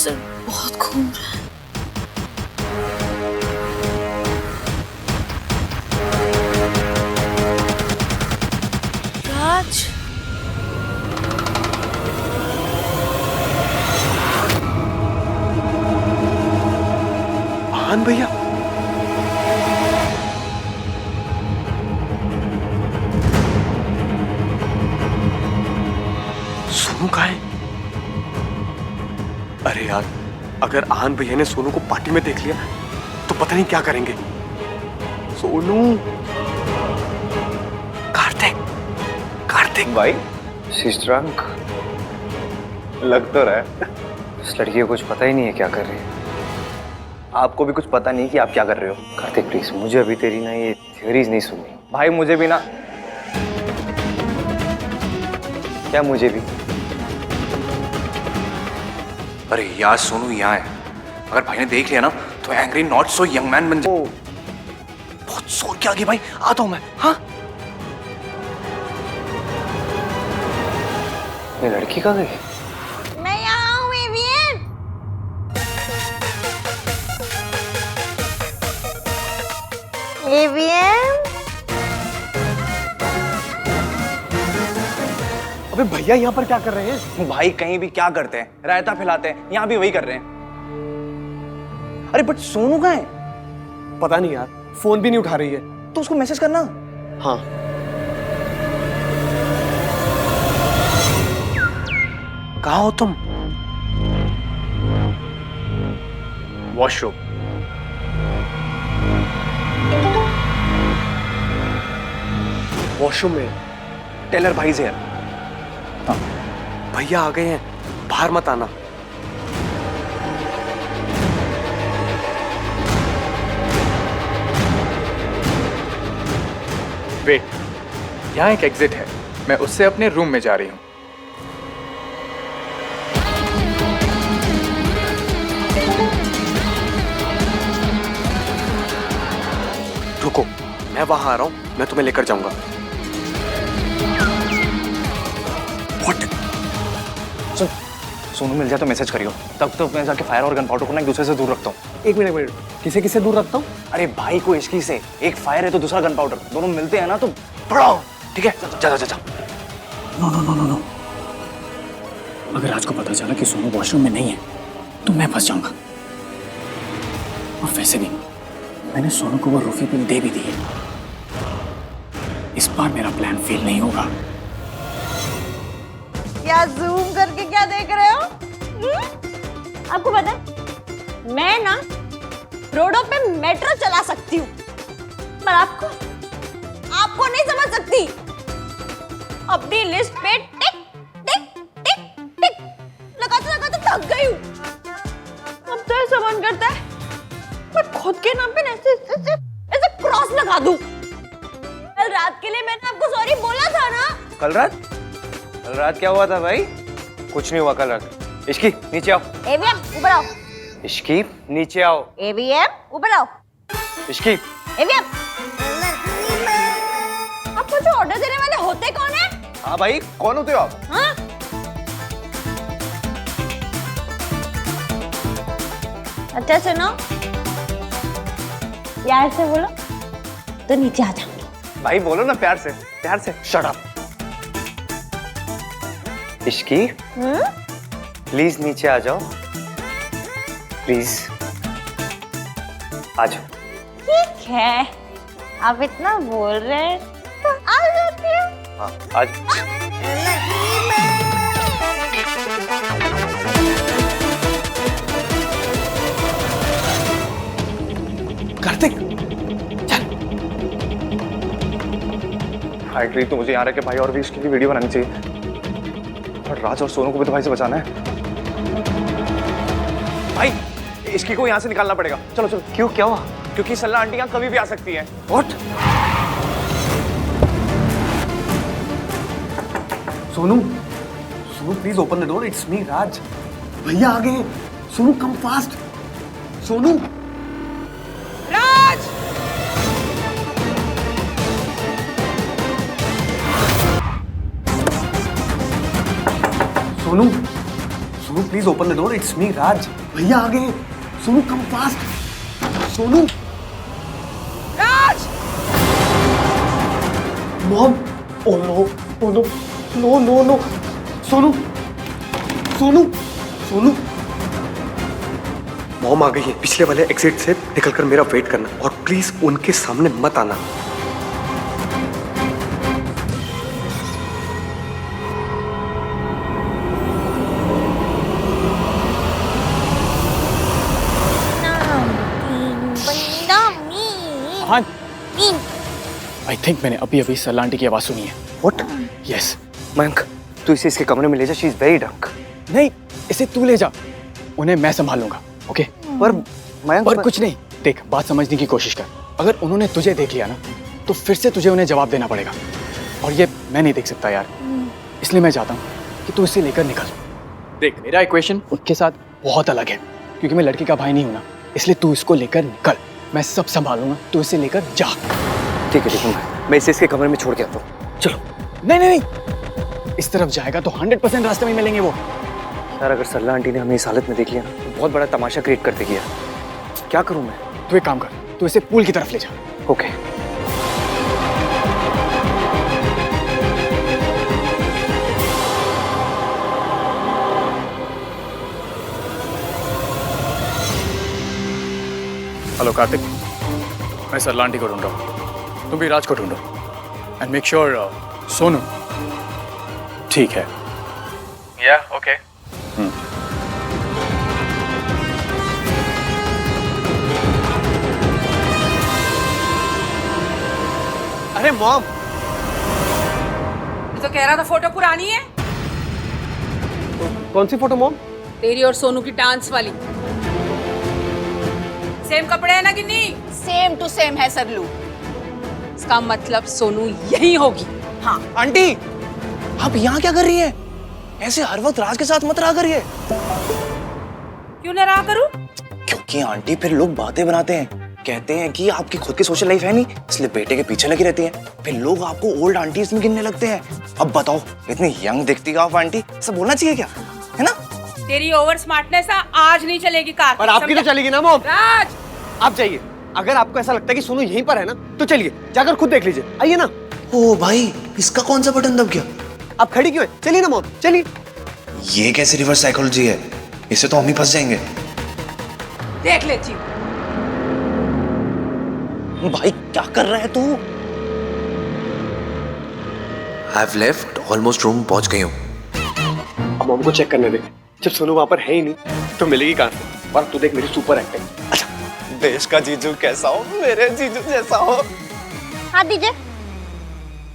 सिर बहुत घूम रहा है। राज, आन भैया, सोनू कहाँ है? अरे यार, अगर आन भैया ने सोनू को पार्टी में देख लिया तो पता नहीं क्या करेंगे। सोनू, कार्तिक, कार्तिक भाई शी's drunk। लग तो रहा है इस लड़की को कुछ पता ही नहीं है क्या कर रही है। आपको भी कुछ पता नहीं कि आप क्या कर रहे हो। कार्तिक प्लीज, मुझे अभी तेरी ना ये थ्योरीज नहीं सुननी। भाई मुझे भी ना। क्या मुझे भी? अरे यार सोनू यहाँ है, अगर भाई ने देख लिया ना तो angry not so young man बन जाए। बहुत जोर के आगे भाई, आता हूँ मैं। हाँ ये लड़की कहाँ गई? मैं यहाँ हूँ एवियन। एवियन, अबे भैया यहाँ पर क्या कर रहे हैं? भाई कहीं भी क्या करते हैं, रायता फैलाते हैं, यहाँ भी वही कर रहे हैं। अरे बट सोनू कहाँ है? पता नहीं यार, फोन भी नहीं उठा रही है। तो उसको मैसेज करना। हाँ, कहाँ हो तुम? वॉशरूम। वॉशरूम में। टेलर भाई से भैया आ गए हैं, बाहर मत आना। वेट, यहाँ एक एग्जिट है, मैं उससे अपने रूम में जा रही हूँ। रुको, मैं वहां आ रहा हूँ, मैं तुम्हें लेकर जाऊंगा। What? सुन, सोनू मिल जाए तो मैसेज करियो, तब तो मैं जाके फायर और गन पाउडर को ना एक दूसरे से दूर रखता हूँ। एक मिनट, किसे किसे दूर रखता हूँ? अरे भाई को इश्की से, एक फायर है तो दूसरा गन पाउडर, दोनों मिलते हैं ना तो पड़ाओ। ठीक है, जा जा जा। No no no no no, अगर आज को पता चला कि सोनू वॉशरूम में नहीं है तो मैं फंस जाऊंगा। और वैसे भी मैंने सोनू को वो रूफी पिल दे भी दी है। इस बार मेरा प्लान फेल नहीं होगा। क्या जूम करके क्या देख रहे हो? आपको पता है, मैं ना रोडों पे मेट्रो चला सकती हूँ, पर आपको नहीं समझ सकती। अपनी लिस्ट पे टिक टिक टिक टिक लगाते थक गई हूँ। अब तो ऐसा मन करता है मैं खुद के नाम पे ऐसे क्रॉस लगा दूं। कल रात के लिए मैंने आपको सॉरी बोला था ना। कल रात क्या हुआ था भाई? कुछ नहीं हुआ कल रात। इश्की नीचे आओ। एवीएम ऊपर आओ। इश्की नीचे आओ। एवीएम ऊपर आओ। इश्की एवीएम, आपको जो ऑर्डर देने वाले होते कौन है? हाँ भाई, कौन होते हो आप? हाँ? अच्छा सुनो, प्यार से बोलो तो नीचे आ जाऊंगी। भाई बोलो ना प्यार से, प्यार से। Shut up. इश्की प्लीज नीचे आ जाओ, प्लीज आ जाओ। ठीक है, आप इतना बोल रहे हैं तो आ जाती हूँ। हाँ आ जाओ। कार्तिक, फाइनली तो मुझे यहाँ रह के भाई और भी इसकी वीडियो बनानी चाहिए, और राज और सोनू को भी तो भाई से बचाना है। भाई इसकी को यहाँ से निकालना पड़ेगा। चलो चलो। क्यों, क्या हुआ? क्योंकि सल्ला आंटी यहाँ कभी भी आ सकती है। What? Sonu, please open the door, it's me Raj. भैया आ गए। Sonu come fast. Sonu, Raj, Sonu please open the door, it's me Raj. भैया आ गए। Sonu come fast. Sonu. Raj! Mom. Oh no, oh no, no no no. Sonu, Sonu, Sonu. Mom आ गई है, पिछले वाले एग्जिट से निकलकर मेरा वेट करना और प्लीज उनके सामने मत आना। हाँ आई थिंक मैंने अभी अभी सरला आंटी की आवाज सुनी है। What? यस मयंक, तू इसे इसके कमरे में ले जा, शी इज वेरी ड्रंक। नहीं, इसे तू ले जा, उन्हें मैं संभालूंगा। ओके पर मयंक, पर कुछ नहीं, देख बात समझने की कोशिश कर। अगर उन्होंने तुझे देख लिया ना तो फिर से तुझे उन्हें जवाब देना पड़ेगा और ये मैं नहीं देख सकता यार। इसलिए मैं चाहता हूँ कि तू इसे लेकर निकल। देख मेरा इक्वेशन उनके साथ बहुत अलग है क्योंकि मैं लड़की का भाई नहीं हूं ना, इसलिए तू इसको लेकर निकल, मैं सब संभालूंगा, तू इसे लेकर जा। ठीक है, ठीक है, मैं इसे इसके कमरे में छोड़ के आता हूँ। चलो। नहीं नहीं नहीं, इस तरफ जाएगा तो 100% रास्ते में मिलेंगे वो। यार अगर सरला आंटी ने हमें इस हालत में देख लिया ना तो बहुत बड़ा तमाशा क्रिएट कर देगी यार। क्या करूं मैं? तू एक काम कर, तू इसे पूल की तरफ ले जा। ओके। हेलो कार्तिक, मैं सरला आंटी को ढूंढ रहा हूँ, तुम भी राज को ढूंढो एंड मेक श्योर सोनू ठीक है। या ओके। अरे मॉम, तो कह रहा था फोटो पुरानी है। कौन सी फोटो मॉम? तेरी और सोनू की डांस वाली। सेम कपड़े है ना गिन्नी? सेम टू सेम है सरलू। इसका मतलब सोनू यही होगी। हाँ। आंटी, आप यहाँ क्या कर रही हैं? ऐसे हर वक्त राज के साथ मत रहा करिए। क्यों ना रहा करूं? क्योंकि आंटी फिर लोग बातें बनाते हैं, कहते हैं कि आपकी खुद की सोशल लाइफ है नहीं, इसलिए बेटे के पीछे लगी रहती हैं। फिर लोग आपको ओल्ड आंटीज में गिनने लगते हैं। अब बताओ, इतनी यंग दिखती है आप आंटी, सब बोलना चाहिए क्या? है ना? तेरी ओवर स्मार्टनेस आज नहीं चलेगी कार। और आपकी तो चलेगी ना मॉम। राज, आप जाइए, अगर आपको ऐसा लगता है कि सोनू यहीं पर है ना तो चलिए, जाकर खुद देख लीजिए। आइए ना। ओ भाई, इसका कौन सा बटन दब गया? आप खड़ी क्यों है? चलिए ना मॉम, चलिए। ये कैसी रिवर्स साइकोलॉजी है? इससे तो हम ही फंस जाएंगे। देख लेती हूँ। भाई क्या कर रहा है तू? I've left, almost room पहुंच गई हूँ। अब मॉम को चेक करने दे, जब सोनू वहां पर है ही नहीं तो मिलेगी कहां से? पर तू देख मेरी सुपर एक्टिंग। अच्छा, देश का जीजू कैसा हो? मेरे जीजू जैसा हो। हाँ दीजिए,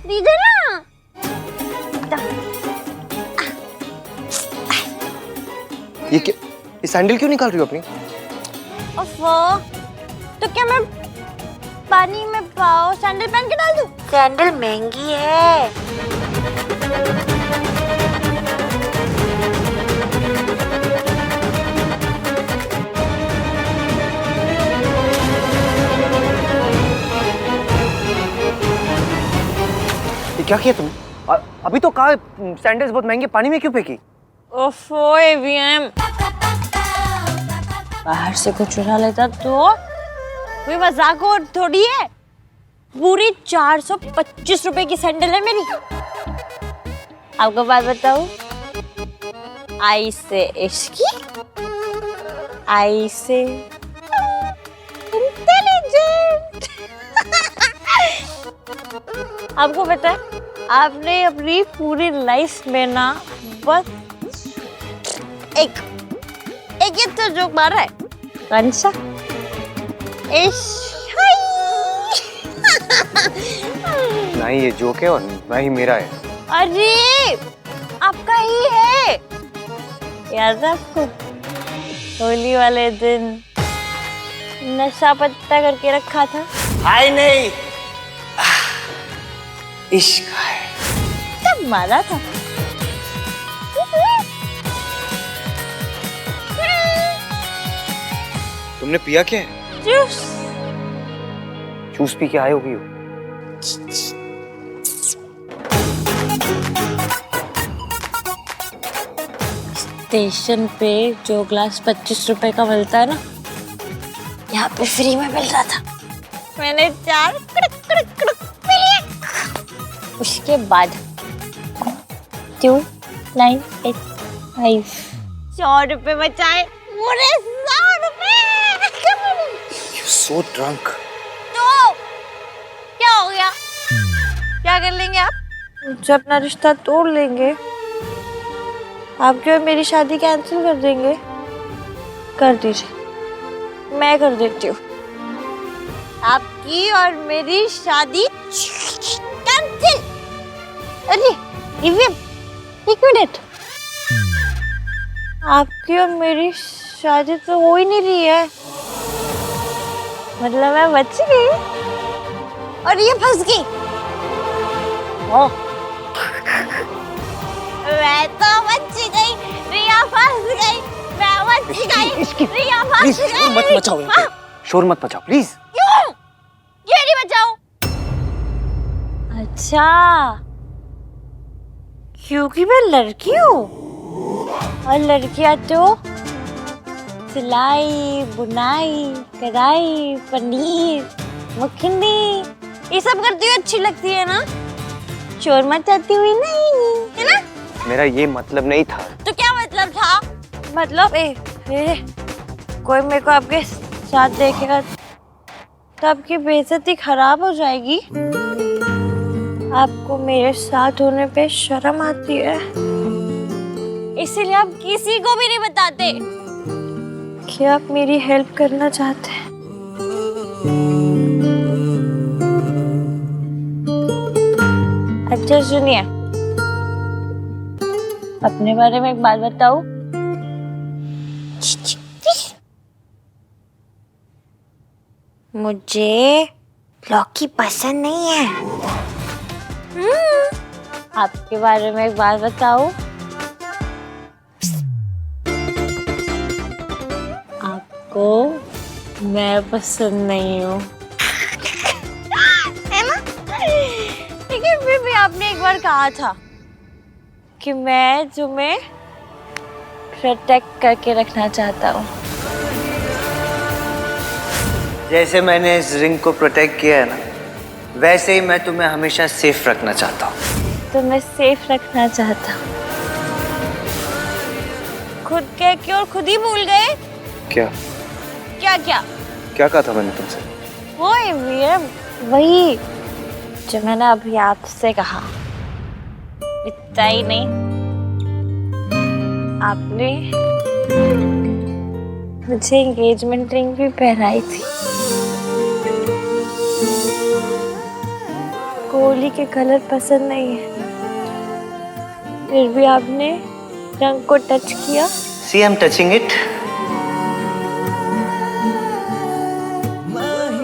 दीजिए ना। ये क्या, ये सैंडल क्यों निकाल रही हो अपनी? ओफो, तो क्या मैं पानी में पाओ सैंडल पहन के डाल दूं? सैंडल महंगी है। ये क्या किया तुमने? अभी तो कहा सैंडल्स बहुत महंगे, पानी में क्यों फेंकी? ओफो एवीएम, बाहर से कुछ चुरा लेता तो कोई मजाक और थोड़ी है। पूरी 425 रुपए की सैंडल है मेरी। आपको बात बताऊं, आई से इश्की, आई से इंटेलिजेंट। आपको पता है, आपने अपनी पूरी लाइफ में ना बस एक ये तो जोक मारा है, कौन सा? ना ही ये जोक है और ना ही मेरा है। अरे आपका ही है। याद है आपको होली वाले दिन नशा पत्ता करके रखा था? हाय नहीं, इश्क है। तब मारा था। तुमने पिया क्या है? जूस। जूस पी के आए होगी हो। स्टेशन पे जो ग्लास 25 रुपए का मिलता है ना, यहाँ पे फ्री में मिल रहा था। मैंने 4 कुड़ुक कुड़ुक कुड़ुक पी लिए। उसके बाद 2985 100 रुपए बचाए, पूरे 100 रुपए। You're so drunk. तो क्या हो गया? क्या कर लेंगे आप? मुझे अपना रिश्ता तोड़ लेंगे? आप क्यों मेरी शादी कैंसिल कर देंगे? कर दीजिए, मैं कर देती हूँ। आपकी और मेरी शादी कैंसिल। अरे दिव्या, एक मिनट, आपकी और मेरी शादी तो हो ही नहीं रही है। मतलब मैं बच गई और ये फंस गई। मैं तो बच गई, रिया फंस गई। मैं बच गई, रिया फंस गई। शोर मत मचाओ यहाँ पे। शोर मत मचाओ प्लीज। क्यों? ये नहीं बचाओ। अच्छा, क्योंकि मैं लड़की हूँ और लड़कियाँ तो सिलाई, बुनाई, कढ़ाई, पनीर, मखनी ये सब करती हुई अच्छी लगती है ना, शोर मचाती हुई नहीं, है ना? मेरा ये मतलब नहीं था। तो क्या मतलब था? मतलब कोई मेरे को आपके साथ देखेगा तो आपकी बेइज्जती खराब हो जाएगी। आपको मेरे साथ होने पे शर्म आती है, इसीलिए आप किसी को भी नहीं बताते कि आप मेरी हेल्प करना चाहते हैं। अच्छा सुनिए, अपने बारे में एक बात बताऊं? मुझे लौकी पसंद नहीं है। आपके बारे में एक बात बताऊं? आपको मैं पसंद नहीं हूँ, है ना? लेकिन फिर भी आपने एक बार कहा था कि मैं तुम्हें प्रोटेक्ट करके रखना चाहता हूँ। जैसे मैंने इस रिंग को प्रोटेक्ट किया है ना, वैसे ही मैं तुम्हें हमेशा सेफ रखना चाहता हूँ। तो मैं सेफ रखना चाहता हूँ। खुद कह के और खुद ही भूल गए। क्या क्या क्या क्या कहा था मैंने तुमसे? वही जो मैंने अभी आपसे कहा। इतना ही नहीं, आपने मुझे एंगेजमेंट रिंग भी पहनाई थी। कोहली के कलर पसंद नहीं है, फिर भी आपने रंग को टच किया। See, I'm touching it.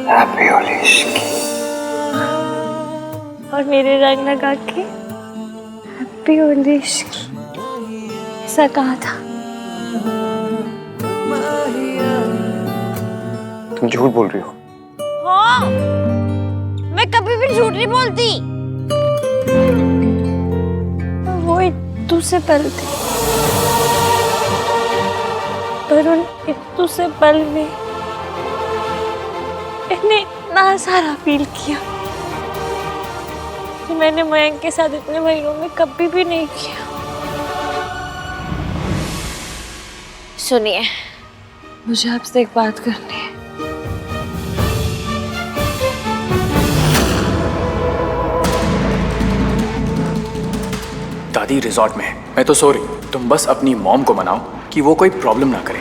Happy Holi इश्क। और मेरे रंग लगा के हैप्पी होली इश्क ऐसा कहा था। तुम झूठ बोल रही हो। हाँ, मैं कभी भी झूठ नहीं बोलती। वो इत्तू से पल थे, पर उन इत्तू से पल में मैंने इतना सारा फील किया कि मैंने मयंक के साथ इतने महीनों में कभी भी नहीं किया। सुनिए, मुझे आपसे एक बात करनी है। दादी रिजॉर्ट में है, मैं तो सो रही हूँ। तुम बस अपनी मॉम को मनाओ कि वो कोई प्रॉब्लम ना करे।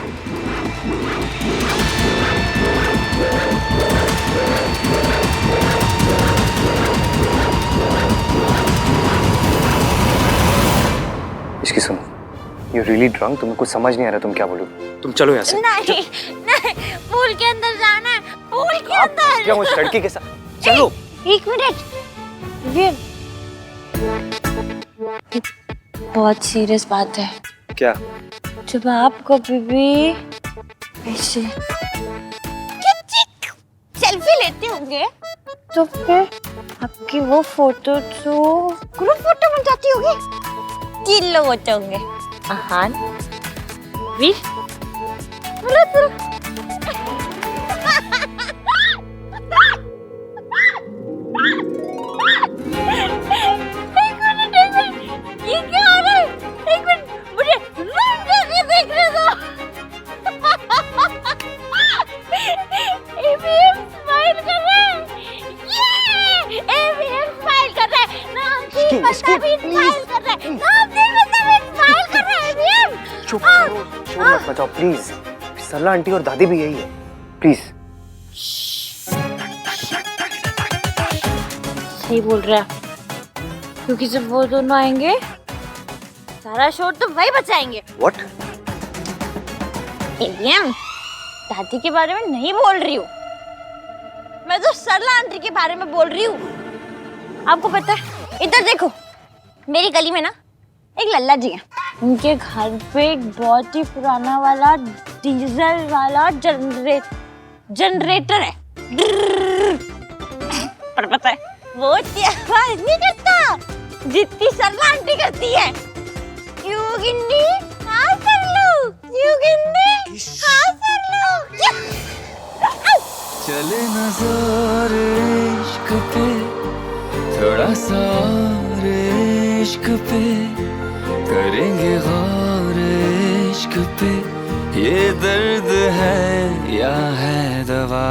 इसकी सुनो, यू रियली ड्रंक, तुमको कुछ समझ नहीं आ रहा तुम क्या बोलो। तुम चलो यहाँ से। नहीं नहीं, पूल के अंदर जाना है, पूल के अंदर। क्या उस लड़की के साथ? चलो। एक मिनट, बहुत सीरियस बात है। क्या? जब आप कभी भी ऐसे सेल्फी लेते होंगे तो फिर आपकी वो फोटो तो ग्रुप फोटो बन जाती होगी। 3 लोग होते होंगे, अहान, वीर बोला तू ये क्या हो रहा है? एक मिनट मुझे जूम करके देखने दो। एवीएम स्माइल कर रहा है। ये एवीएम स्माइल कर रहा है। नाम की बंदा भी स्माइल कर रहा है। नाम की बंदा भी स्माइल कर रहा है। एवीएम चुप करो, शोर मत मचाओ प्लीज। सरला आंटी और दादी भी यही है, प्लीज। सही बोल रहा है, क्योंकि जब वो दोनों आएंगे सारा शोर तो वही बचाएंगे। What? एवीएम, दादी के बारे में नहीं बोल रही हूँ मैं, तो सरला आंटी के बारे में बोल रही हूँ। आपको पता है, इधर देखो, मेरी गली में ना एक लल्ला जी है। उनके घर पे एक बहुत ही पुराना वाला डीजल वाला जनरेटर है। पर पता है वो आवाज नहीं करता जितनी सरला आंटी करती है। क्यों गिन्नी? हाँ कर लो। क्यों गिन्नी? हाँ कर लो। चले नजर इश्क पे, थोड़ा सा और इश्क पे, करेंगे गौर इश्क पे, ये दर्द है या है दवा।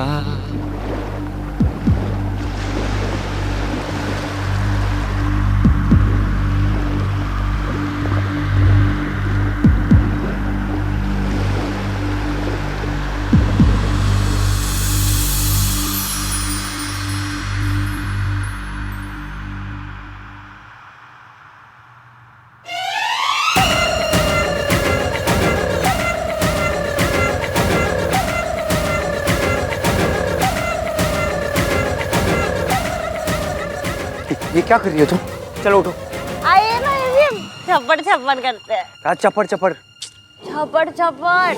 ये क्या कर रही हो तुम? चलो उठो। आइए ना एवीएम, छप्पड़ छप्पड़ करते हैं। क्या चप्पड़ चप्पड़? छप्पड़ छप्पड़।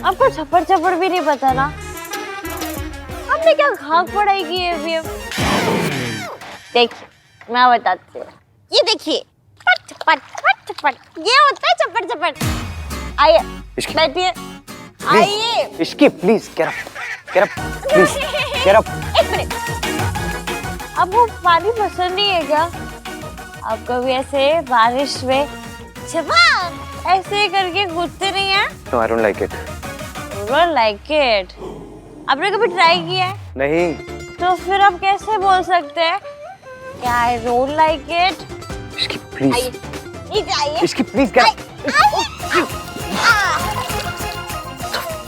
आपको छप्पड़ छप्पड़ भी नहीं पता ना? आपने क्या घाक पढ़ाई की है एवीएम? देखिए, मैं बताती हूँ। ये देखिए, छप्पड़ छप्पड़, ये होता है छप्पड़ छप्पड़। आइए, बैठिए। आइए। Ishki please, get up, please, get up। एक मिनट। आपको पानी पसंद नहीं है क्या? आप कभी ऐसे बारिश में छपाक ऐसे करके कूदते नहीं हैं? No, I don't like it. You don't like it? आपने कभी ट्राई किया है? नहीं। तो फिर आप कैसे बोल सकते हैं कि I don't like it? Ishki please. आइए। Ishki please, get up।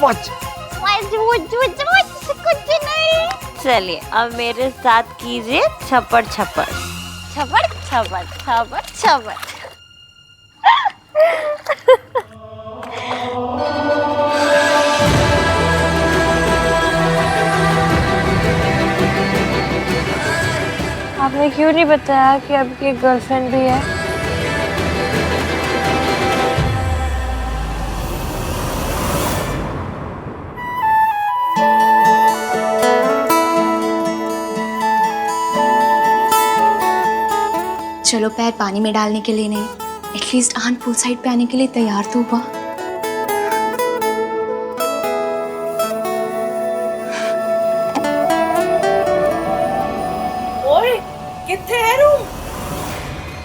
कुछ नहीं। चलिए अब मेरे साथ कीजिए छप्पड़ छप्पड़ छप्पड़ छप्पड़ छप्पड़ छप्पड़। आपने क्यों नहीं बताया कि आपकी गर्लफ्रेंड भी है? चलो पैर पानी में डालने के लिए नहीं, एटलीस्ट आन पूल साइड पे आने के लिए तैयार तो हुआ। ओए, कितने हैं रूम?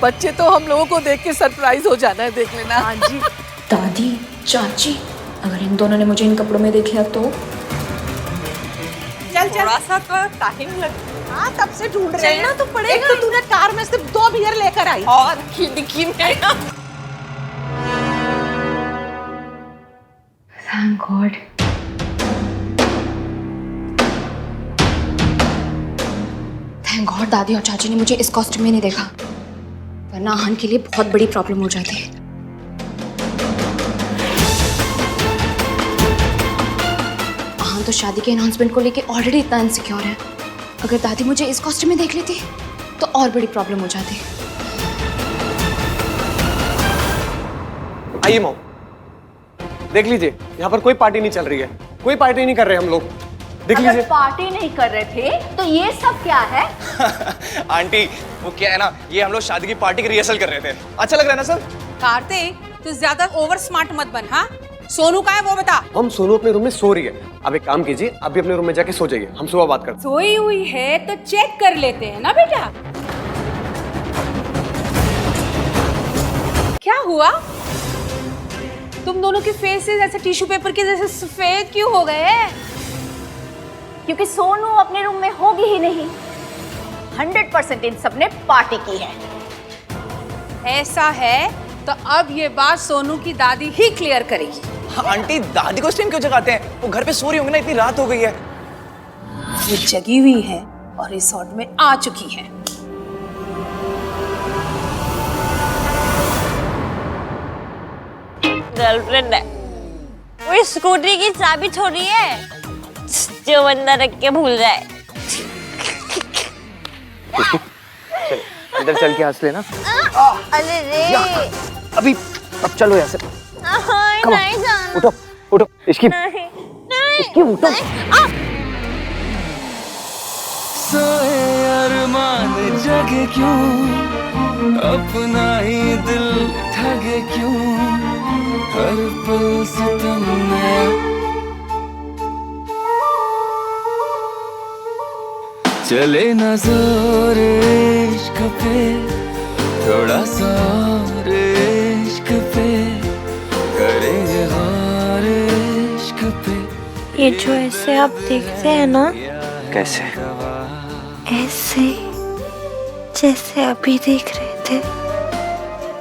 बच्चे तो हम लोगों को देख के सरप्राइज हो जाना है, देख लेना। हाँ जी। दादी, चाची, अगर इन दोनों ने मुझे इन कपड़ों में देख लिया तो? चल थोड़ा सा तो टाइम लग। हाँ, तब से ढूंढ रहे हैं। चलना तो पड़ेगा। एक तो तूने कार में सिर्फ 2 बियर लेकर आई और खिड़की में। Thank God. Thank God दादी और चाची ने मुझे इस कॉस्ट्यूम में नहीं देखा, वरना आहन के लिए बहुत बड़ी प्रॉब्लम हो जाती है। आहन तो शादी के अनाउंसमेंट को लेके ऑलरेडी इतना इनसिक्योर है, अगर दादी मुझे इस कॉस्ट्यूम में देख लेती तो और बड़ी प्रॉब्लम हो जाती। आइए मॉम, देख लीजिए, यहाँ पर कोई पार्टी नहीं चल रही है, कोई पार्टी नहीं कर रहे हम लोग, देख लीजिए। पार्टी नहीं कर रहे थे तो ये सब क्या है? आंटी, वो क्या है ना, ये हम लोग शादी की पार्टी की रिहर्सल कर रहे थे। अच्छा लग रहा है ना सब? कार्तिक, तू ज्यादा ओवर स्मार्ट मत बन। हाँ, सोनू का है वो बता। हम सोनू अपने रूम में सो रही है। अब एक काम कीजिए, आप भी अपने रूम में जाके सो जाइए, हम सुबह बात करते हैं। सोई हुई है तो चेक कर लेते हैं ना बेटा। क्या हुआ? तुम दोनों के फेसेस ऐसे टिश्यू पेपर के जैसे सफेद क्यों हो गए? क्योंकि सोनू अपने रूम में होगी ही नहीं। 100% इन सब ने पार्टी की है। ऐसा है तो अब ये बात सोनू की दादी ही क्लियर करेगी। आंटी, दादी को इस टाइम क्यों जगाते हैं? वो घर पे सो रही होंगी ना, इतनी रात हो गई है। वो जगी हुई है और रिसोर्ट में आ चुकी है। गर्लफ्रेंड है वो, स्कूटी की चाबी छोड़ी है जो बंदा रख के भूल जाए। चल, अंदर चल के हंस लेना। अरे रे अभी अब चलो यहाँ से। नहीं जाना। उठो उठो, इसकी उठो। सोए अरमान जगे क्यों, अपना ही दिल ठगे क्यों, हर पल सितम में चले ना जोर इश्क पे, थोड़ा सा और इश्क पे, करेंगे गौर इश्क पे। ये जो ऐसे आप देखते हैं ना, कैसे? ऐसे जैसे अभी देख रहे थे,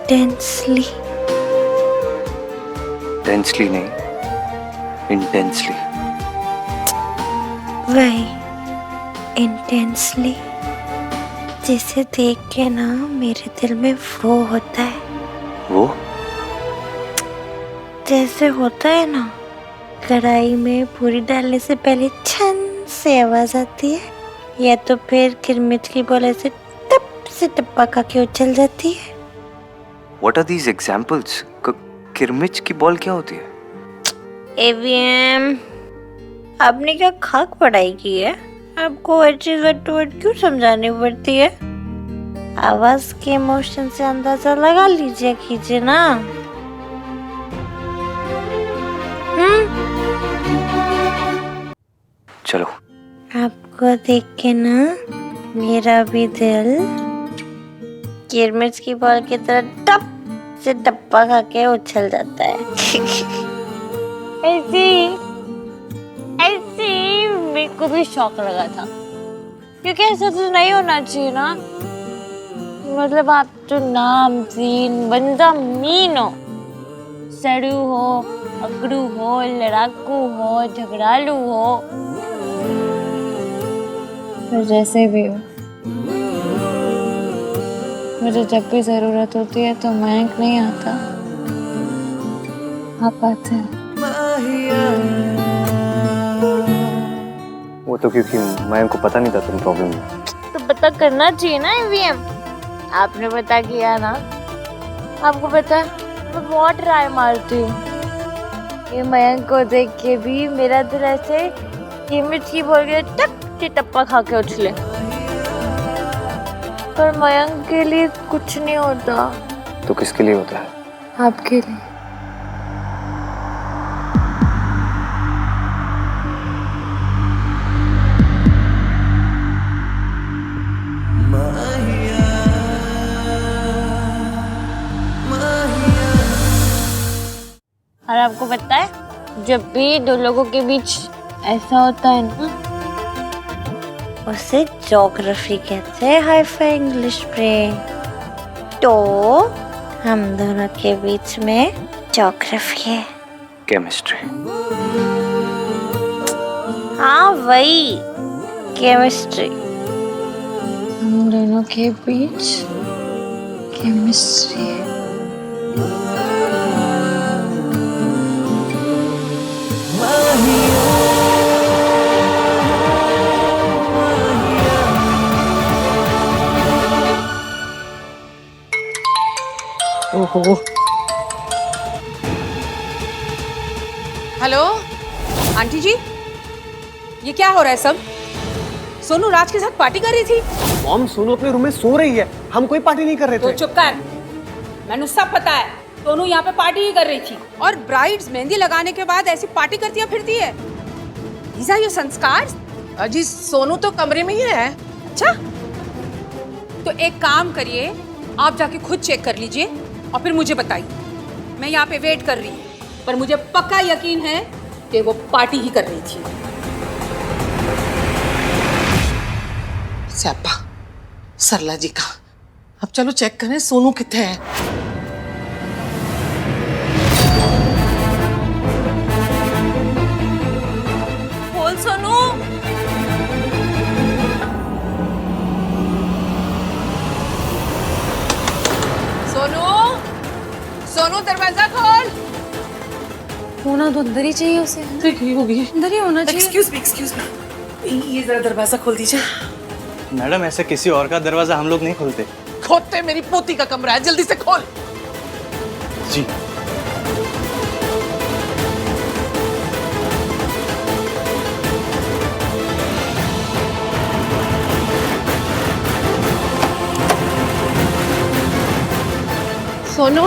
टेंसली। टेंसली नहीं, इंटेंसली। वही इंटेंसली, जिसे देख के ना मेरे दिल में वो होता है। वो जैसे होता है ना, कढ़ाई में पूरी डालने से पहले छन से आवाज आती है, या तो फिर किरमिच की बोले से टप से टप्पा खा के उछल जाती है। What are these examples? किरमिच की बॉल क्या होती है? एवीएम, आपने क्या खाक पढ़ाई की है? आपको हर चीज वर्ड टू वर्ड क्यों समझानी पड़ती है? आवाज के इमोशन से अंदाजा लगा लीजिए कीजिए ना। चलो। आपको देख के ना मेरा भी दिल किरमिच की बॉल की तरह टप से टप्पा खा के उछल जाता है। ऐसी मेरे को भी शौक लगा था, क्योंकि ऐसा तो नहीं होना चाहिए ना। मतलब आप तो नाम सीन बंदा मीन हो, सड़ू हो, अकड़ू हो, लड़ाकू हो, झगड़ालू हो, पर जैसे भी हो, मुझे जब भी जरूरत होती है तो मयंक नहीं आता, आप आते हैं। वो तो क्योंकि मयंक को पता नहीं था तुम प्रॉब्लम में। तो पता करना चाहिए ना एवीएम। आपने पता किया ना, आपको पता है मैं बहुत ट्राई मारती हूँ। ये मयंक को देख के भी मेरा दिल ऐसे किरमिच की बोल के टप से टप्पा खा के उछले, पर मयंक के लिए कुछ नहीं होता। तो किसके लिए होता है? आपके लिए। और आपको पता है, जब भी दो लोगों के बीच ऐसा होता है ना, उसे ज्योग्राफी कहते हैं, हाई-फाई इंग्लिश में। तो हम दोनों के बीच में ज्योग्राफी है। केमिस्ट्री। हाँ वही केमिस्ट्री। हम दोनों के बीच केमिस्ट्री है। ओहो। हेलो आंटी जी, ये क्या हो रहा है सब? सोनू राज के साथ पार्टी कर रही थी। मॉम, सोनू अपने रूम में सो रही है, हम कोई पार्टी नहीं कर रहे थे। तो चुप कर, मैंने सब पता है। सोनू यहाँ पे पार्टी ही कर रही थी और ब्राइड्स मेहंदी लगाने के बाद ऐसी पार्टी करती फिरती है। These are your संस्कार? अजी सोनू तो कमरे में ही है। अच्छा, तो एक काम करिए, आप जाके खुद चेक कर लीजिए और फिर मुझे बताइए। मैं यहाँ पे वेट कर रही हूँ, पर मुझे पक्का यकीन है कि वो पार्टी ही कर रही थी। स्यापा सरला जी का। अब चलो चेक करें सोनू कितने है। बोल सोनू। सोनू, सोनू दरवाजा खोल। होना तो अंदर ही चाहिए उसे। होगी अंदर ही होना चाहिए। एक्सक्यूज मी, ये जरा दरवाजा खोल दीजिए। मैडम ऐसे किसी और का दरवाजा हम लोग नहीं खोलते। खोलते, मेरी पोती का कमरा है, जल्दी से खोल। जी। सोनू